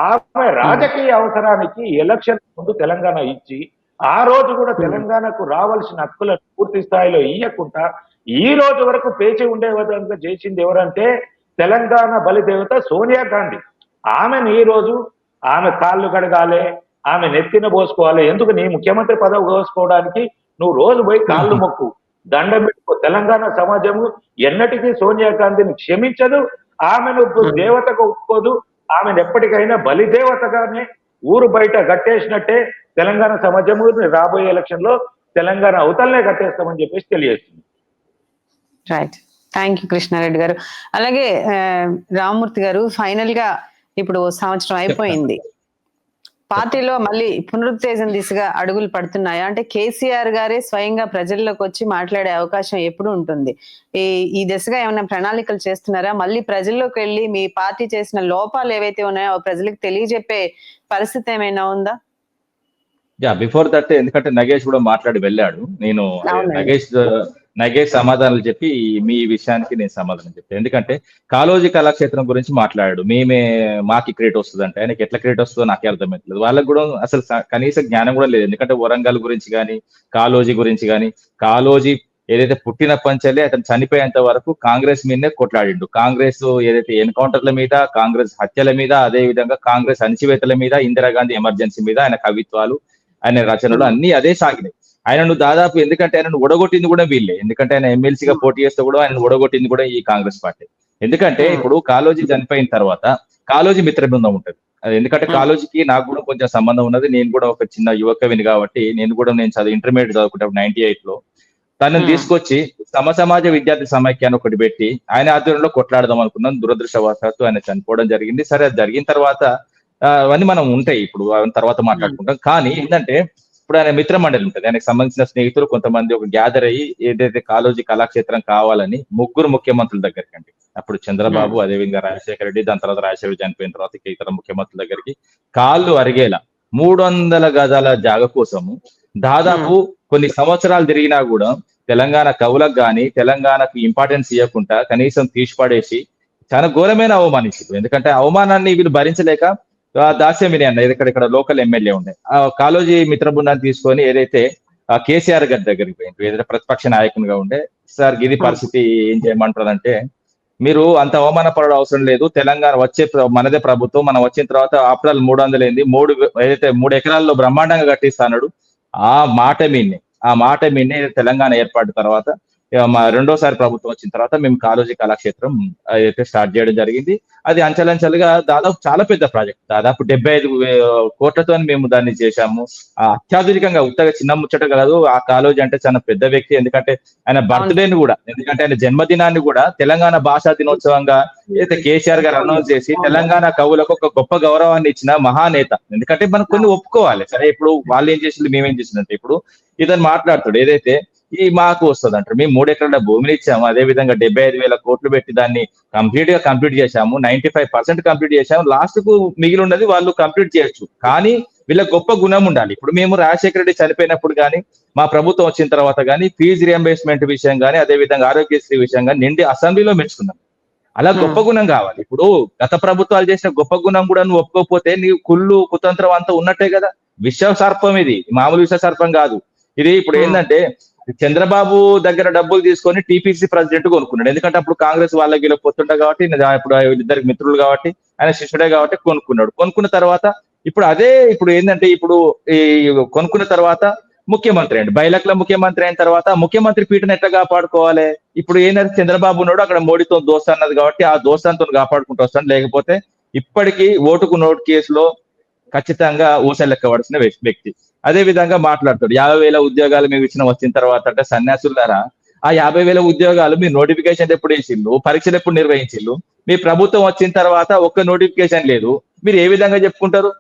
ఆమె రాజకీయ అవసరానికి ఎలక్షన్ ముందు తెలంగాణ ఇచ్చి ఆ రోజు కూడా తెలంగాణకు రావాల్సిన హక్కులను పూర్తి స్థాయిలో ఇయ్యకుండా ఈ రోజు వరకు పేచి ఉండే విధంగా చేసింది ఎవరంటే తెలంగాణ బలిదేవత సోనియా గాంధీ. ఆమెను ఈ రోజు ఆమె కాళ్ళు కడగాలి, ఆమె నెత్తిన పోసుకోవాలి. ఎందుకు? నీ ముఖ్యమంత్రి పదవి కోసుకోవడానికి నువ్వు రోజు పోయి కాళ్ళు మొక్కు, దండం పెట్టుకో. తెలంగాణ సమాజము ఎన్నటికీ సోనియా గాంధీని క్షమించదు, ఆమెను దేవతగా ఒప్పుకోదు. ఆమెను ఎప్పటికైనా బలిదేవతగానే ఊరు బయట కట్టేసినట్టే తెలంగాణ సమాజము రాబోయే ఎలక్షన్ లో తెలంగాణ అవతలనే కట్టేస్తామని చెప్పేసి తెలియజేస్తుంది. రైట్, థ్యాంక్ యూ కృష్ణారెడ్డి గారు. అలాగే రామమూర్తి గారు, ఫైనల్ గా ఇప్పుడు సంవత్సరం అయిపోయింది, పార్టీలో మళ్ళీ పునరుత్తేజం దిశగా అడుగులు పడుతున్నాయా? అంటే కేసీఆర్ గారే స్వయంగా ప్రజల్లోకి వచ్చి మాట్లాడే అవకాశం ఎప్పుడు ఉంటుంది? ఈ దిశగా ఏమైనా ప్రణాళికలు చేస్తున్నారా? మళ్ళీ ప్రజల్లోకి వెళ్ళి మీ పార్టీ చేసిన లోపాలు ఏవైతే ఉన్నాయో ప్రజలకు తెలియజెప్పే పరిస్థితి ఏమైనా ఉందా? బిఫోర్ దట్, ఎందుకంటే నగేష్ కూడా మాట్లాడి వెళ్ళాడు, నేను నాకే సమాధానాలు చెప్పి మీ విషయానికి నేను సమాధానం చెప్తాను. ఎందుకంటే కాళోజీ కళాక్షేత్రం గురించి మాట్లాడాడు. మాకి క్రెడిట్ వస్తుందంటే ఆయనకి ఎట్లా క్రెడిట్ వస్తుందో నాకే అర్థమవుతుంది. వాళ్ళకి కూడా అసలు కనీస జ్ఞానం కూడా లేదు. ఎందుకంటే వరంగల్ గురించి కానీ కాళోజీ గురించి కానీ, కాళోజీ ఏదైతే పుట్టిన పంచలే అతను చనిపోయేంత వరకు కాంగ్రెస్ మీదనే కొట్లాడిండు. కాంగ్రెస్ ఏదైతే ఎన్కౌంటర్ల మీద, కాంగ్రెస్ హత్యల మీద, అదే విధంగా కాంగ్రెస్ అణచివేతల మీద, ఇందిరాగాంధీ ఎమర్జెన్సీ మీద ఆయన కవిత్వాలు, ఆయన రచనలు అన్ని అదే సాగినాయి. ఆయనను దాదాపు ఎందుకంటే ఆయనను ఓడగొట్టింది కూడా వీళ్ళే. ఎందుకంటే ఆయన ఎమ్మెల్సీగా పోటీ చేస్తే కూడా ఆయన ఓడగొట్టింది కూడా ఈ కాంగ్రెస్ పార్టీ. ఎందుకంటే ఇప్పుడు కాళోజీ చనిపోయిన తర్వాత కాళోజీ మిత్ర బృందం ఉంటుంది. అది ఎందుకంటే కాళోజీకి నాకు కూడా కొంచెం సంబంధం ఉన్నది. నేను కూడా ఒక చిన్న యువకవిని కాబట్టి నేను ఇంటర్మీడియట్ చదువుకుంటే 98 లో తనని తీసుకొచ్చి సమాజ విద్యార్థి సమైక్యాన్ని ఒకటి పెట్టి ఆయన ఆధ్వర్యంలో కొట్లాడదాం అనుకున్నాం. దురదృష్టవశాత్తు ఆయన చనిపోవడం జరిగింది. సరే, అది జరిగిన తర్వాత అవన్నీ మనం ఉంటాయి, ఇప్పుడు తర్వాత మాట్లాడుకుంటాం. కానీ ఏంటంటే ఇప్పుడు ఆయన మిత్ర మండలి ఉంటుంది, ఆయనకు సంబంధించిన స్నేహితులు కొంతమంది ఒక గ్యాదర్ అయ్యి ఏదైతే కాళోజీ కళాక్షేత్రం కావాలని ముగ్గురు ముఖ్యమంత్రుల దగ్గరికి అండి, అప్పుడు చంద్రబాబు, అదేవిధంగా రాజశేఖర రెడ్డి, దాని తర్వాత రాజశేఖర అయిన తర్వాత ఇతర ముఖ్యమంత్రుల దగ్గరికి కాళ్ళు అరిగేలా 300 గజాల జాగ కోసము దాదాపు కొన్ని సంవత్సరాలు తిరిగినా కూడా తెలంగాణ కవులకు కానీ తెలంగాణకు ఇంపార్టెన్స్ ఇవ్వకుండా కనీసం తీసిపడేసి చాలా ఘోరమైన అవమానించారు. ఎందుకంటే అవమానాన్ని వీళ్ళు భరించలేక దాస్యమిని అన్న ఇక్కడ లోకల్ ఎమ్మెల్యే ఉండే ఆ కాళోజీ మిత్ర బృందాన్ని తీసుకొని ఏదైతే కేసీఆర్ గారి దగ్గరికి పోయింది, ఏదైతే ప్రతిపక్ష నాయకునిగా ఉండే, సార్ ఇది పరిస్థితి ఏం చేయమంటారంటే మీరు అంత అవమానపడ అవసరం లేదు, తెలంగాణ మనదే ప్రభుత్వం, మనం వచ్చిన తర్వాత ఆఫ్టర్ 300 ఏంది 3 ఎకరాల్లో బ్రహ్మాండంగా కట్టిస్తాడు. ఆ మాట మీన్నే తెలంగాణ ఏర్పాటు తర్వాత మా రెండోసారి ప్రభుత్వం వచ్చిన తర్వాత మేము కాళోజీ కళాక్షేత్రం అయితే స్టార్ట్ చేయడం జరిగింది. అది అంచెలంచెలుగా దాదాపు చాలా పెద్ద ప్రాజెక్ట్, దాదాపు 75 కోట్లతో మేము దాన్ని చేశాము. అత్యాధునికంగా ఉత్తగా చిన్న ముచ్చట కాదు. ఆ కాళోజీ అంటే చాలా పెద్ద వ్యక్తి. ఎందుకంటే ఆయన బర్త్డేని కూడా, ఎందుకంటే ఆయన జన్మదినాన్ని కూడా తెలంగాణ భాషా దినోత్సవంగా అయితే కేసీఆర్ గారు అనౌన్స్ చేసి తెలంగాణ కవులకు ఒక గొప్ప గౌరవాన్ని ఇచ్చిన మహానేత. ఎందుకంటే మనం కొన్ని ఒప్పుకోవాలి. సరే, ఇప్పుడు వాళ్ళు ఏం చేసింది, మేమేం చేసిందంటే ఇప్పుడు ఇతను మాట్లాడుతాడు ఏదైతే మాకు వస్తుంది అంటారు. మేము 3 ఎకరాల భూమిని ఇచ్చాము, అదే విధంగా 75,000 కోట్లు పెట్టి దాన్ని కంప్లీట్ చేశాము, 95% కంప్లీట్ చేశాము, లాస్ట్ కు మిగిలి ఉన్నది వాళ్ళు కంప్లీట్ చేయొచ్చు. కానీ వీళ్ళ గొప్ప గుణం ఉండాలి. ఇప్పుడు మేము రాజశేఖర రెడ్డి చనిపోయినప్పుడు కానీ మా ప్రభుత్వం వచ్చిన తర్వాత కానీ ఫీజు రియంబర్స్మెంట్ విషయం కానీ అదే విధంగా ఆరోగ్యశ్రీ విషయం కానీ నిండి అసెంబ్లీలో మెచ్చుకున్నాం. అలా గొప్ప గుణం కావాలి. ఇప్పుడు గత ప్రభుత్వాలు చేసిన గొప్ప గుణం కూడా నువ్వు ఒప్పుకోకపోతే నీవు కుళ్ళు కుతంత్రం అంతా ఉన్నట్టే కదా. విష సర్పం ఇది, మామూలు విష సర్పం కాదు ఇది. ఇప్పుడు ఏంటంటే చంద్రబాబు దగ్గర డబ్బులు తీసుకొని టీపీసీ ప్రెసిడెంట్ కొనుక్కున్నాడు. ఎందుకంటే అప్పుడు కాంగ్రెస్ వాళ్ళకి వీళ్ళకి పొత్తుంటా కాబట్టి, ఇప్పుడు ఇద్దరికి మిత్రులు కాబట్టి, ఆయన శిష్యుడే కాబట్టి కొనుక్కున్నాడు. కొనుక్కున్న తర్వాత ఇప్పుడు ఏంటంటే ఇప్పుడు ఈ కొనుక్కున్న తర్వాత ముఖ్యమంత్రి అండి, బైలక్ల ముఖ్యమంత్రి అయిన తర్వాత ముఖ్యమంత్రి పీఠను ఎట్లా కాపాడుకోవాలి? ఇప్పుడు ఏంటంటే చంద్రబాబు ఉన్నాడు అక్కడ మోడీతో దోస్తా అన్నది కాబట్టి ఆ దోస్తాంతో కాపాడుకుంటూ వస్తాడు. లేకపోతే ఇప్పటికీ ఓటుకు నోటు కేసులో ఖచ్చితంగా ఊసలెక్కవలసిన వ్యక్తి. అదే విధంగా మాట్లాడతాడు 50,000 ఉద్యోగాలు మేము వచ్చిన తర్వాత అంటే సన్యాసులారా, ఆ 50,000 ఉద్యోగాలు మీరు నోటిఫికేషన్ ఎప్పుడు వేసిళ్ళు, పరీక్షలు ఎప్పుడు నిర్వహించిళ్ళు? మీ ప్రభుత్వం వచ్చిన తర్వాత ఒక్క నోటిఫికేషన్ లేదు. మీరు ఏ విధంగా చెప్పుకుంటారు?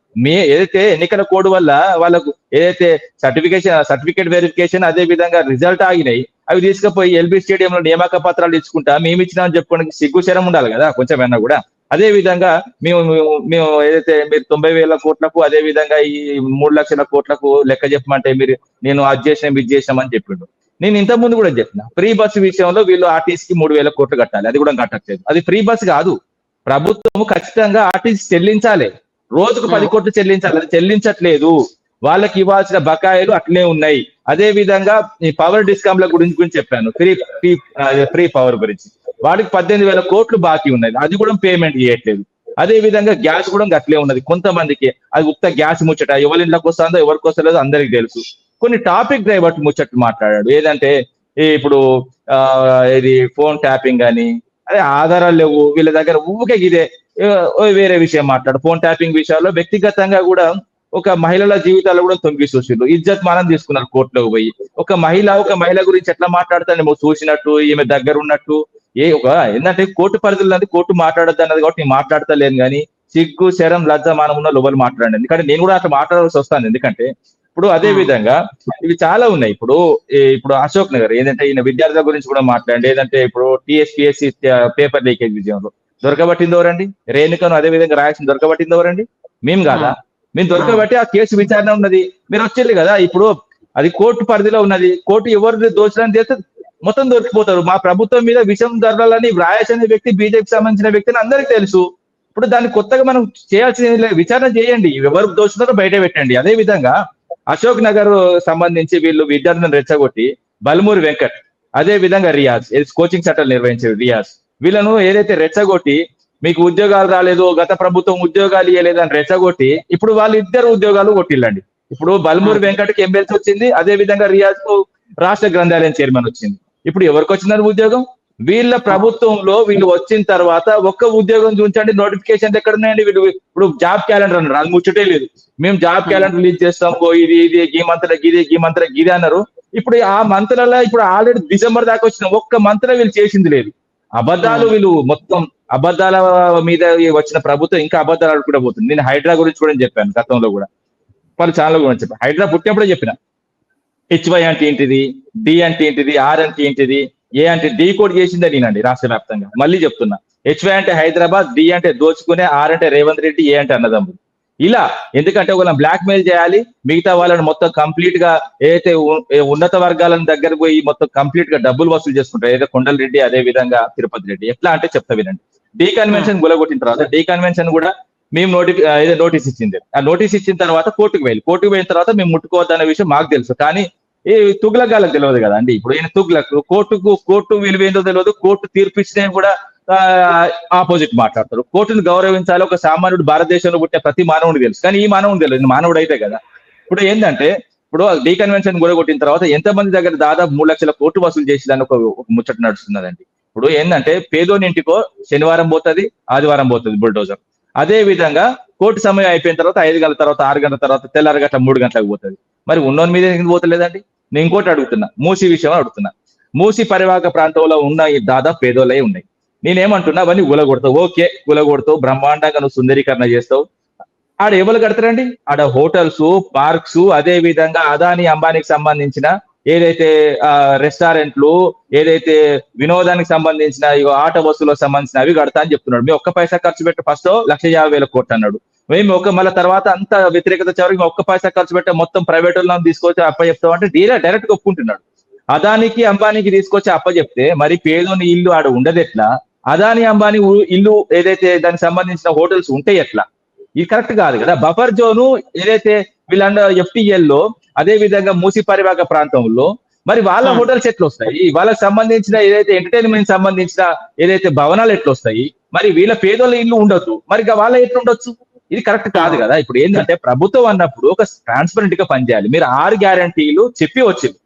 ఏదైతే ఎన్నికల కోడ్ వల్ల వాళ్ళకు ఏదైతే సర్టిఫికేట్ వెరిఫికేషన్ అదే విధంగా రిజల్ట్ ఆగినాయి, అవి తీసుకుపోయి ఎల్బీ స్టేడియంలో నియామక పత్రాలు ఇచ్చుకుంటా మేము ఇచ్చినామని చెప్పుకోవడానికి సిగ్గుశరం ఉండాలి కదా కొంచెమైనా కూడా. అదే విధంగా మేము ఏదైతే మీరు 90,000 కోట్లకు అదే విధంగా ఈ 3 లక్షల కోట్లకు లెక్క చెప్పమంటే నేను అది చేసినాం ఇది చేసినామని చెప్పిండు. నేను ఇంత ముందు కూడా చెప్పిన ఫ్రీ బస్సు విషయంలో వీళ్ళు ఆర్టీసీకి 3,000 కోట్లు కట్టాలి, అది కూడా కట్టట్లేదు. అది ఫ్రీ బస్ కాదు, ప్రభుత్వం ఖచ్చితంగా ఆర్టీసీ చెల్లించాలి, రోజుకు 10 కోట్లు చెల్లించాలి. అది చెల్లించట్లేదు, వాళ్ళకి ఇవ్వాల్సిన బకాయిలు అట్లే ఉన్నాయి. అదే విధంగా ఈ పవర్ డిస్కామ్ల గురించి చెప్పాను, ఫ్రీ పవర్ గురించి వాడికి 18,000 కోట్లు బాకీ ఉన్నది, అది కూడా పేమెంట్ చేయట్లేదు. అదే విధంగా గ్యాస్ కూడా అట్లే ఉన్నది. కొంతమందికి అది ఉత్త గ్యాస్ ముచ్చట, ఎవరి ఇంట్లోకి వస్తుందో ఎవరికి వస్తలేదో అందరికి తెలుసు. కొన్ని టాపిక్ డైవర్ట్ ముచ్చట్లు మాట్లాడాడు. ఏదంటే ఇప్పుడు ఇది ఫోన్ ట్యాపింగ్ అని, అదే ఆధారాలు లేవు వీళ్ళ దగ్గర, ఊరికే ఇదే వేరే విషయం మాట్లాడు. ఫోన్ ట్యాపింగ్ విషయాల్లో వ్యక్తిగతంగా కూడా ఒక మహిళల జీవితాల్లో కూడా తొంగి చూసిండు, ఇజ్జత్ మానం తీసుకున్నారు కోర్టులోకి పోయి. ఒక మహిళ గురించి ఎట్లా మాట్లాడతాను చూసినట్టు, ఈమె దగ్గర ఉన్నట్టు. ఏంటంటే కోర్టు పరిధిలో కోర్టు మాట్లాడద్దు అన్నది కాబట్టి నేను మాట్లాడతలేను, కానీ సిగ్గు శరం లజ్జ మానం ఉన్న లోపల మాట్లాడండి. ఎందుకంటే నేను కూడా అట్లా మాట్లాడాల్సి వస్తాను. ఎందుకంటే ఇప్పుడు అదే విధంగా ఇవి చాలా ఉన్నాయి. ఇప్పుడు అశోక్ నగర్ ఏంటంటే ఈయన విద్యార్థుల గురించి కూడా మాట్లాడండి. ఏదంటే ఇప్పుడు టీఎస్పీఎస్సీ పేపర్ లీకేజ్ విజయంలో దొరకబట్టింది ఎవరండి? రేణుకను అదే విధంగా రాయాల్సింది దొరకబట్టింది ఎవరండి? మేము కాదా? మేము దొరకబట్టి ఆ కేసు విచారణ ఉన్నది, మీరు వచ్చేది కదా. ఇప్పుడు అది కోర్టు పరిధిలో ఉన్నది, కోర్టు ఎవరిని దోషాన్ని చేస్తే మొత్తం దొరికిపోతారు. మా ప్రభుత్వం మీద విషం ధరలని రాయేష్ అనే వ్యక్తి బీజేపీకి సంబంధించిన వ్యక్తిని అందరికీ తెలుసు. ఇప్పుడు దాన్ని కొత్తగా మనం చేయాల్సిన విచారణ చేయండి, ఎవరు దోషున్నారో బయట పెట్టండి. అదే విధంగా అశోక్ నగర్ సంబంధించి వీళ్ళు విద్యార్థులను రెచ్చగొట్టి బల్మూరి వెంకట్, అదే విధంగా రియాజ్ కోచింగ్ సెంటర్ నిర్వహించారు రియాజ్, వీళ్ళను ఏదైతే రెచ్చగొట్టి మీకు ఉద్యోగాలు రాలేదు, గత ప్రభుత్వం ఉద్యోగాలు ఇవ్వలేదు అని రెచ్చగొట్టి ఇప్పుడు వాళ్ళు ఇద్దరు ఉద్యోగాలు కొట్టిల్లండి. ఇప్పుడు బల్మూరి వెంకట్కి ఎమ్మెల్సీ వచ్చింది, అదే విధంగా రియాజ్ కు రాష్ట్ర గ్రంథాలయం చైర్మన్ వచ్చింది. ఇప్పుడు ఎవరికి వచ్చినారు ఉద్యోగం? వీళ్ళ ప్రభుత్వంలో వీళ్ళు వచ్చిన తర్వాత ఒక్క ఉద్యోగం చూంచండి, నోటిఫికేషన్ ఎక్కడ ఉన్నాయండి? వీళ్ళు ఇప్పుడు జాబ్ క్యాలెండర్ అన్నారు, అది ముచ్చటే లేదు. మేము జాబ్ క్యాలెండర్ రిలీజ్ చేస్తాము, ఇది ఈ మంత్ర గిది అన్నారు. ఇప్పుడు ఆ మంత్రాల ఇప్పుడు ఆల్రెడీ డిసెంబర్ దాకా వచ్చిన ఒక్క మంత్ర వీళ్ళు చేసింది లేదు. అబద్ధాలు, వీళ్ళు మొత్తం అబద్ధాల మీద వచ్చిన ప్రభుత్వం ఇంకా అబద్ధాలు ఆడుకుంటూ పోతుంది. నేను హైడ్రా గురించి కూడా చెప్పాను గతంలో కూడా, వాళ్ళు ఛానల్ కూడా చెప్పాను. హైడ్రా పుట్టినప్పుడే చెప్పిన HY అంటే ఏంటిది, డి అంటే ఏంటిది, ఆర్ అంటే ఏంటిది, ఏ అంటే డీ కోడ్ చేసిందే నేనండి రాష్ట్ర వ్యాప్తంగా. మళ్ళీ చెప్తున్నా, HY అంటే హైదరాబాద్, డి అంటే దోచుకునే, ఆర్ అంటే రేవంత్ రెడ్డి, ఏ అంటే అన్నదమ్ములు. ఇలా ఎందుకంటే వాళ్ళని బ్లాక్ మెయిల్ చేయాలి, మిగతా వాళ్ళని మొత్తం కంప్లీట్ గా ఏదైతే ఉన్నత వర్గాలను దగ్గర పోయి మొత్తం కంప్లీట్ గా డబ్బులు వసూలు చేసుకుంటారు, ఏదైతే కొండల రెడ్డి అదే విధంగా తిరుపతి రెడ్డి. ఎట్లా అంటే చెప్తా వినండి. డీ కన్వెన్షన్ గులగొట్టిన తర్వాత డీ కన్వెన్షన్ కూడా మేము నోటీస్ ఇచ్చింది. ఆ నోటీస్ ఇచ్చిన తర్వాత కోర్టుకు పోయిన తర్వాత మేము ముట్టుకోవద్దన్న విషయం మాకు తెలుసు. కానీ ఈ తుగ్లక్ తెలియదు కదా అండి. ఇప్పుడు ఈయన తుగ్లక్ కోర్టు విలువ ఏందో తెలియదు, కోర్టు తీర్పు ఇచ్చినా కూడా ఆపోజిట్ మాట్లాడతారు. కోర్టును గౌరవించాలి, ఒక సామాన్యుడు భారతదేశంలో పుట్టిన ప్రతి మానవుడికి తెలుసు, కానీ ఈ మానవుడు తెలియదు, మానవుడు అయితే కదా. ఇప్పుడు ఏంటంటే ఇప్పుడు డీ కన్వెన్షన్ గురగొట్టిన తర్వాత ఎంతమంది దగ్గర దాదాపు 3 లక్షల కోట్లు వసూలు చేసేదాన్ని ఒక ముచ్చట నడుస్తున్నదండి. ఇప్పుడు ఏంటంటే పేదోని ఇంటికో శనివారం పోతుంది, ఆదివారం పోతుంది బుల్డోజర్. అదే విధంగా కోర్టు సమయం అయిపోయిన తర్వాత 5 గంటల తర్వాత 6 గంటల తర్వాత తెల్లారి గంటల 3 గంటలకు పోతుంది. మరి ఉన్నోని మీద ఎందుకు పోతలేదండి? నేను ఇంకోటి అడుగుతున్నా, మూసీ విషయం అడుగుతున్నా. మూసీ పరివాహక ప్రాంతంలో ఉన్న ఈ దాదాపు పేదోళ్ళే ఉన్నాయి. నేనేమంటున్నా, అవన్నీ గులగొడతావు, ఓకే గులగొడతావు, బ్రహ్మాండంగా నువ్వు సుందరీకరణ చేస్తావు. ఆడ ఎవరు కడతారండి? ఆడ హోటల్స్, పార్క్స్, అదే విధంగా అదాని అంబానీకి సంబంధించిన ఏదైతే రెస్టారెంట్లు, ఏదైతే వినోదానికి సంబంధించిన ఆట వస్తువులకు సంబంధించిన అవి కడతా అని చెప్తున్నాడు. మేము ఒక్క పైసా ఖర్చు పెట్టి ఫస్ట్ 1,50,000 కోట్లు అన్నాడు. మేము మళ్ళీ తర్వాత అంత వ్యతిరేకత చివరికి ఒక్క పైసా ఖర్చు పెట్టే మొత్తం ప్రైవేట్ వాళ్ళని తీసుకొచ్చి అప్ప చెప్తాం అంటే డైరెక్ట్ గా ఒప్పుకుంటున్నాడు. అదానికి అంబానీకి తీసుకొచ్చి అప్ప చెప్తే మరి పేదోని ఇల్లు ఆడ ఉండదు ఎట్లా? అదాని అంబానీ ఇల్లు ఏదైతే దానికి సంబంధించిన హోటల్స్ ఉంటాయి ఎట్లా? ఇది కరెక్ట్ కాదు కదా. బఫర్ జోను ఏదైతే వీళ్ళ FTL లో, అదే విధంగా మూసి పరివాహక ప్రాంతంలో మరి వాళ్ళ హోటల్స్ ఎట్లా వస్తాయి? వాళ్ళకి సంబంధించిన ఏదైతే ఎంటర్టైన్మెంట్ సంబంధించిన ఏదైతే భవనాలు ఎట్లా వస్తాయి? మరి వీళ్ళ పేదోళ్ళ ఇల్లు ఉండొద్దు, మరి వాళ్ళ ఎట్లా ఉండొచ్చు? ఇది కరెక్ట్ కాదు కదా. ఇప్పుడు ఏంటంటే ప్రభుత్వం అన్నప్పుడు ఒక ట్రాన్స్పరెంట్ గా పనిచేయాలి. మీరు 6 గ్యారంటీలు చెప్పి వచ్చింది.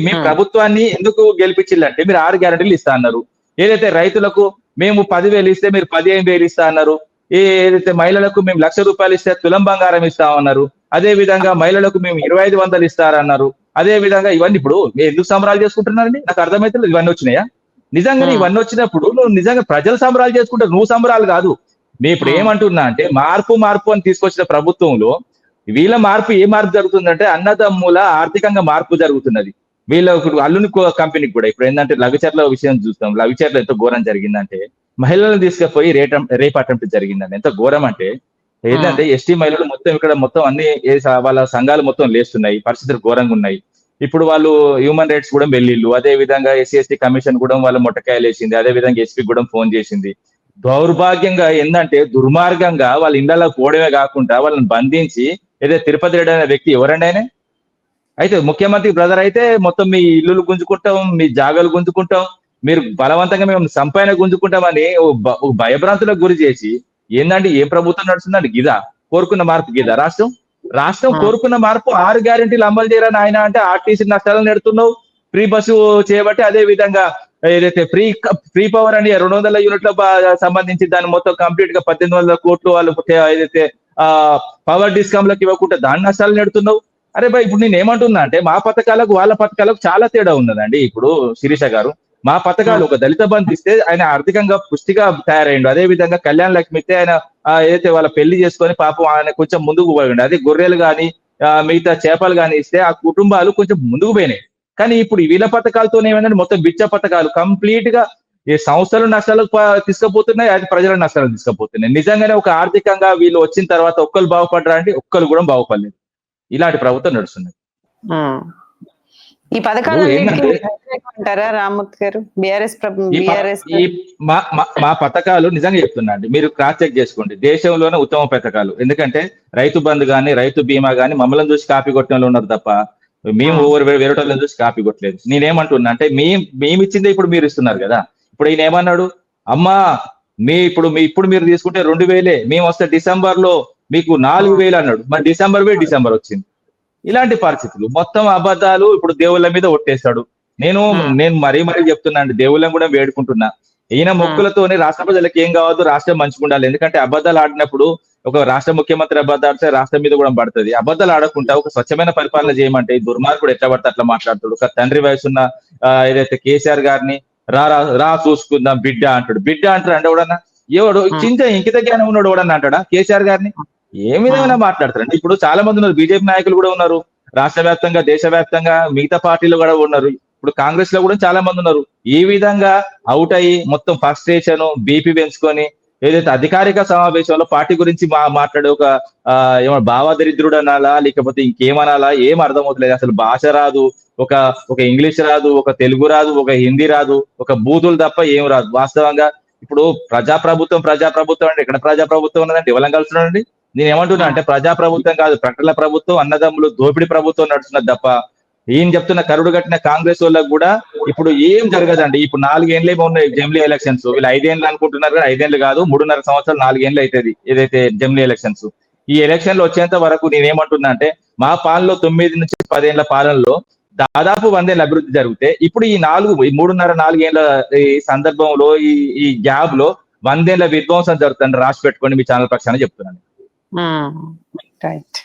మీ ప్రభుత్వాన్ని ఎందుకు గెలిపించిందంటే మీరు 6 గ్యారంటీలు ఇస్తా అన్నారు. ఏదైతే రైతులకు మేము 10,000 ఇస్తే మీరు 15,000 ఇస్తా అన్నారు. ఏదైతే మహిళలకు మేము 1,00,000 రూపాయలు ఇస్తే తులం బంగారం ఇస్తామన్నారు. అదే విధంగా మహిళలకు మేము 2,500 ఇస్తారన్నారు. అదే విధంగా ఇవన్నీ ఇప్పుడు మీరు ఎందుకు సంబరాలు చేసుకుంటున్నారండి? నాకు అర్థమైతే ఇవన్నీ వచ్చినాయా? నిజంగానే ఇవన్నీ వచ్చినప్పుడు నువ్వు నిజంగా ప్రజలు సంబరాలు చేసుకుంటారు, నువ్వు సంబరాలు కాదు. నేను ఇప్పుడు ఏమంటున్నా అంటే మార్పు అని తీసుకొచ్చిన ప్రభుత్వంలో వీళ్ళ మార్పు ఏ మార్పు జరుగుతుందంటే అన్నదమ్ముల ఆర్థికంగా మార్పు జరుగుతున్నది. వీళ్ళ అల్లుని కంపెనీకి కూడా ఇప్పుడు ఏంటంటే లవిచర్ల విషయం చూస్తాం. లవిచర్ల ఎంత ఘోరం జరిగిందంటే మహిళలను తీసుకుపోయి రేప్ అటెంప్ట్ జరిగిందండి. ఎంత ఘోరం అంటే ఏంటంటే ఎస్టీ మహిళలు మొత్తం ఇక్కడ మొత్తం అన్ని వాళ్ళ సంఘాలు మొత్తం లేస్తున్నాయి, పరిస్థితులు ఘోరంగా ఉన్నాయి. ఇప్పుడు వాళ్ళు హ్యూమన్ రైట్స్ కూడా వెళ్ళిళ్ళు, అదే విధంగా SC/ST కమిషన్ కూడా వాళ్ళ మొట్టకాయలు వేసింది, అదే విధంగా SP కూడా ఫోన్ చేసింది. దౌర్భాగ్యంగా ఏంటంటే దుర్మార్గంగా వాళ్ళ ఇళ్లలో పోవడమే కాకుండా వాళ్ళని బంధించి ఏదైతే తిరుపతి రెడ్డి అనే వ్యక్తి ఎవరండి ఆయన అయితే ముఖ్యమంత్రి బ్రదర్ అయితే మొత్తం మీ ఇల్లులు గుంజుకుంటాం, మీ జాగాలు గుంజుకుంటాం, మీరు బలవంతంగా మేము సంపాదన గుంజుకుంటామని భయభ్రాంతులకు గురి చేసి ఏందండి ఏ ప్రభుత్వం నడుస్తుందండి? గిదా కోరుకున్న మార్పు? గిదా రాష్ట్రం కోరుకున్న మార్పు? 6 గ్యారెంటీలు అమలు చేయరని ఆయన అంటే ఆర్టీసీ నష్టాలను నెడుతున్నావు, ఫ్రీ బస్సు చేయబట్టి అదే విధంగా ఏదైతే ఫ్రీ పవర్ అని 200 యూనిట్ల సంబంధించి దాన్ని మొత్తం కంప్లీట్ గా 1,800 కోట్లు వాళ్ళు ఏదైతే పవర్ డిస్కామ్లకు ఇవ్వకుండా దాని నష్టాలు నెడుతున్నావు. అరే బాయ్, ఇప్పుడు నేను ఏమంటున్నా అంటే మా పథకాలకు వాళ్ళ పథకాలకు చాలా తేడా ఉన్నదండి. ఇప్పుడు శిరీష గారు, మా పథకాలు ఒక దళిత బంధు ఇస్తే ఆయన ఆర్థికంగా పుష్టిగా తయారైండు. అదే విధంగా కళ్యాణ లక్ష్మి ఇస్తే ఆయన ఏదైతే వాళ్ళ పెళ్లి చేసుకొని పాపం ఆయన కొంచెం ముందుకు పోయిండు. అదే గొర్రెలు కానీ మిగతా చేపలు కానీ ఇస్తే ఆ కుటుంబాలు కొంచెం ముందుకు పోయినాయి. కానీ ఇప్పుడు వీళ్ళ పథకాలతో ఏమైందంటే మొత్తం బిచ్చ పథకాలు కంప్లీట్ గా ఈ సంస్థలు నష్టాలకు తీసుకుపోతున్నాయి, అది ప్రజల నష్టాలకు తీసుకుపోతున్నాయి. నిజంగానే ఒక ఆర్థికంగా వీళ్ళు వచ్చిన తర్వాత ఒక్కరు బాగుపడరా అంటే ఒక్కరు కూడా బాగుపడలేదు. ఇలాంటి ప్రభుత్వం నడుస్తున్నది. ఈ పథకాలన్నిటికీ ఏంటంటే వ్యతిరేకం అంటారా రామ్మూర్తి గారు? బీఆర్ఎస్ ఈ మా పథకాలు నిజంగా చెప్తున్నా అండి, మీరు క్రాస్ చెక్ చేసుకోండి, దేశంలోనే ఉత్తమ పథకాలు. ఎందుకంటే రైతు బంధు గాని రైతు బీమా గాని మమ్మల్ని చూసి కాపీ కొట్టిన వాళ్ళు ఉన్నారు తప్ప మేము వేరే వాళ్ళని చూసి కాపీ కొట్టలేదు. నేనేమంటున్నా అంటే మేము ఇచ్చిందే ఇప్పుడు మీరు ఇస్తున్నారు కదా. ఇప్పుడు ఈయన ఏమన్నాడు, అమ్మా ఇప్పుడు మీరు తీసుకుంటే 2000, మేము వస్తే డిసెంబర్ లో మీకు 4000 అన్నాడు. మరి డిసెంబర్ వచ్చింది. ఇలాంటి పరిస్థితులు మొత్తం అబద్ధాలు. ఇప్పుడు దేవుళ్ళ మీద ఒట్టేస్తాడు. నేను మరీ చెప్తున్నా అండి, దేవుళ్ళని కూడా వేడుకుంటున్నా, ఈయన మొక్కులతోనే రాష్ట్ర ప్రజలకు ఏం కావద్దు, రాష్ట్రం మంచిగా ఉండాలి. ఎందుకంటే అబద్ధాలు ఆడినప్పుడు ఒక రాష్ట్ర ముఖ్యమంత్రి అబద్ధాలు ఆడితే రాష్ట్రం మీద కూడా పడుతుంది. అబద్ధాలు ఆడకుండా ఒక స్వచ్ఛమైన పరిపాలన చేయమంటే ఈ దుర్మార్గుడు ఎట్లా పడితే అట్లా మాట్లాడుతాడు. ఒక తండ్రి వయసున్న ఏదైతే కేసీఆర్ గారిని రా చూసుకుందాం బిడ్డ అంటాడు. బిడ్డ అంటాడు అంటే ఎవడన్నా, ఎవడు చింత ఇంకిత జ్ఞానం ఉన్నాడు ఎవడన్నా అంటాడా కేసీఆర్ గారిని? ఏ విధంగా మాట్లాడతారండి. ఇప్పుడు చాలా మంది ఉన్నారు, బీజేపీ నాయకులు కూడా ఉన్నారు, రాష్ట్ర వ్యాప్తంగా దేశవ్యాప్తంగా మిగతా పార్టీలు కూడా ఉన్నారు, ఇప్పుడు కాంగ్రెస్ లో కూడా చాలా మంది ఉన్నారు. ఈ విధంగా అవుట్ అయ్యి మొత్తం ఫ్రస్ట్రేషన్ బీపీ పెంచుకొని ఏదైతే అధికారిక సమావేశంలో పార్టీ గురించి మాట్లాడే ఒక ఏమన్నా భావదరిద్రుడు అనాలా లేకపోతే ఇంకేమనాలా ఏం అర్థమవుతలేదు. అసలు భాష రాదు, ఒక ఇంగ్లీష్ రాదు, ఒక తెలుగు రాదు, ఒక హిందీ రాదు, ఒక బూతులు తప్ప ఏం రాదు. వాస్తవంగా ఇప్పుడు ప్రజాప్రభుత్వం అంటే ఎక్కడ ప్రజాప్రభుత్వం ఉన్నదంటే ఎవరం కలుస్తున్నాడండి. నేను ఏమంటున్నా అంటే ప్రజాప్రభుత్వం కాదు, ప్రకటన ప్రభుత్వం, అన్నదమ్ములు దోపిడీ ప్రభుత్వం నడుస్తున్నది తప్ప ఏం చెప్తున్న కరుడు కట్టిన కాంగ్రెస్ వాళ్ళకు కూడా ఇప్పుడు ఏం జరగదండి. ఇప్పుడు 4 ఏళ్ళే ఉన్నాయి జమిలీ ఎలక్షన్స్. వీళ్ళు 5 ఏళ్ళు అనుకుంటున్నారు కానీ 5 ఏళ్ళు కాదు, 3.5 సంవత్సరాలు 4 ఏళ్ళు అవుతుంది ఏదైతే జమిలీ ఎలక్షన్స్. ఈ ఎలక్షన్లు వచ్చేంత వరకు నేనేమంటున్నా అంటే మా పాలనలో 9 నుంచి 10 ఏళ్ల పాలనలో దాదాపు 100 ఏళ్ళ అభివృద్ధి జరిగితే ఇప్పుడు ఈ 3.5-4 ఏళ్ల ఈ సందర్భంలో ఈ గ్యాప్ లో 100 ఏళ్ల విధ్వంసం జరుగుతుంది. రాసి పెట్టుకోండి, మీ ఛానల్ పక్షాన చెప్తున్నాను. రైట్.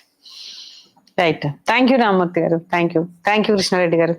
థ్యాంక్ యూ రామ్మూర్తి గారు. థ్యాంక్ యూ కృష్ణారెడ్డి గారు.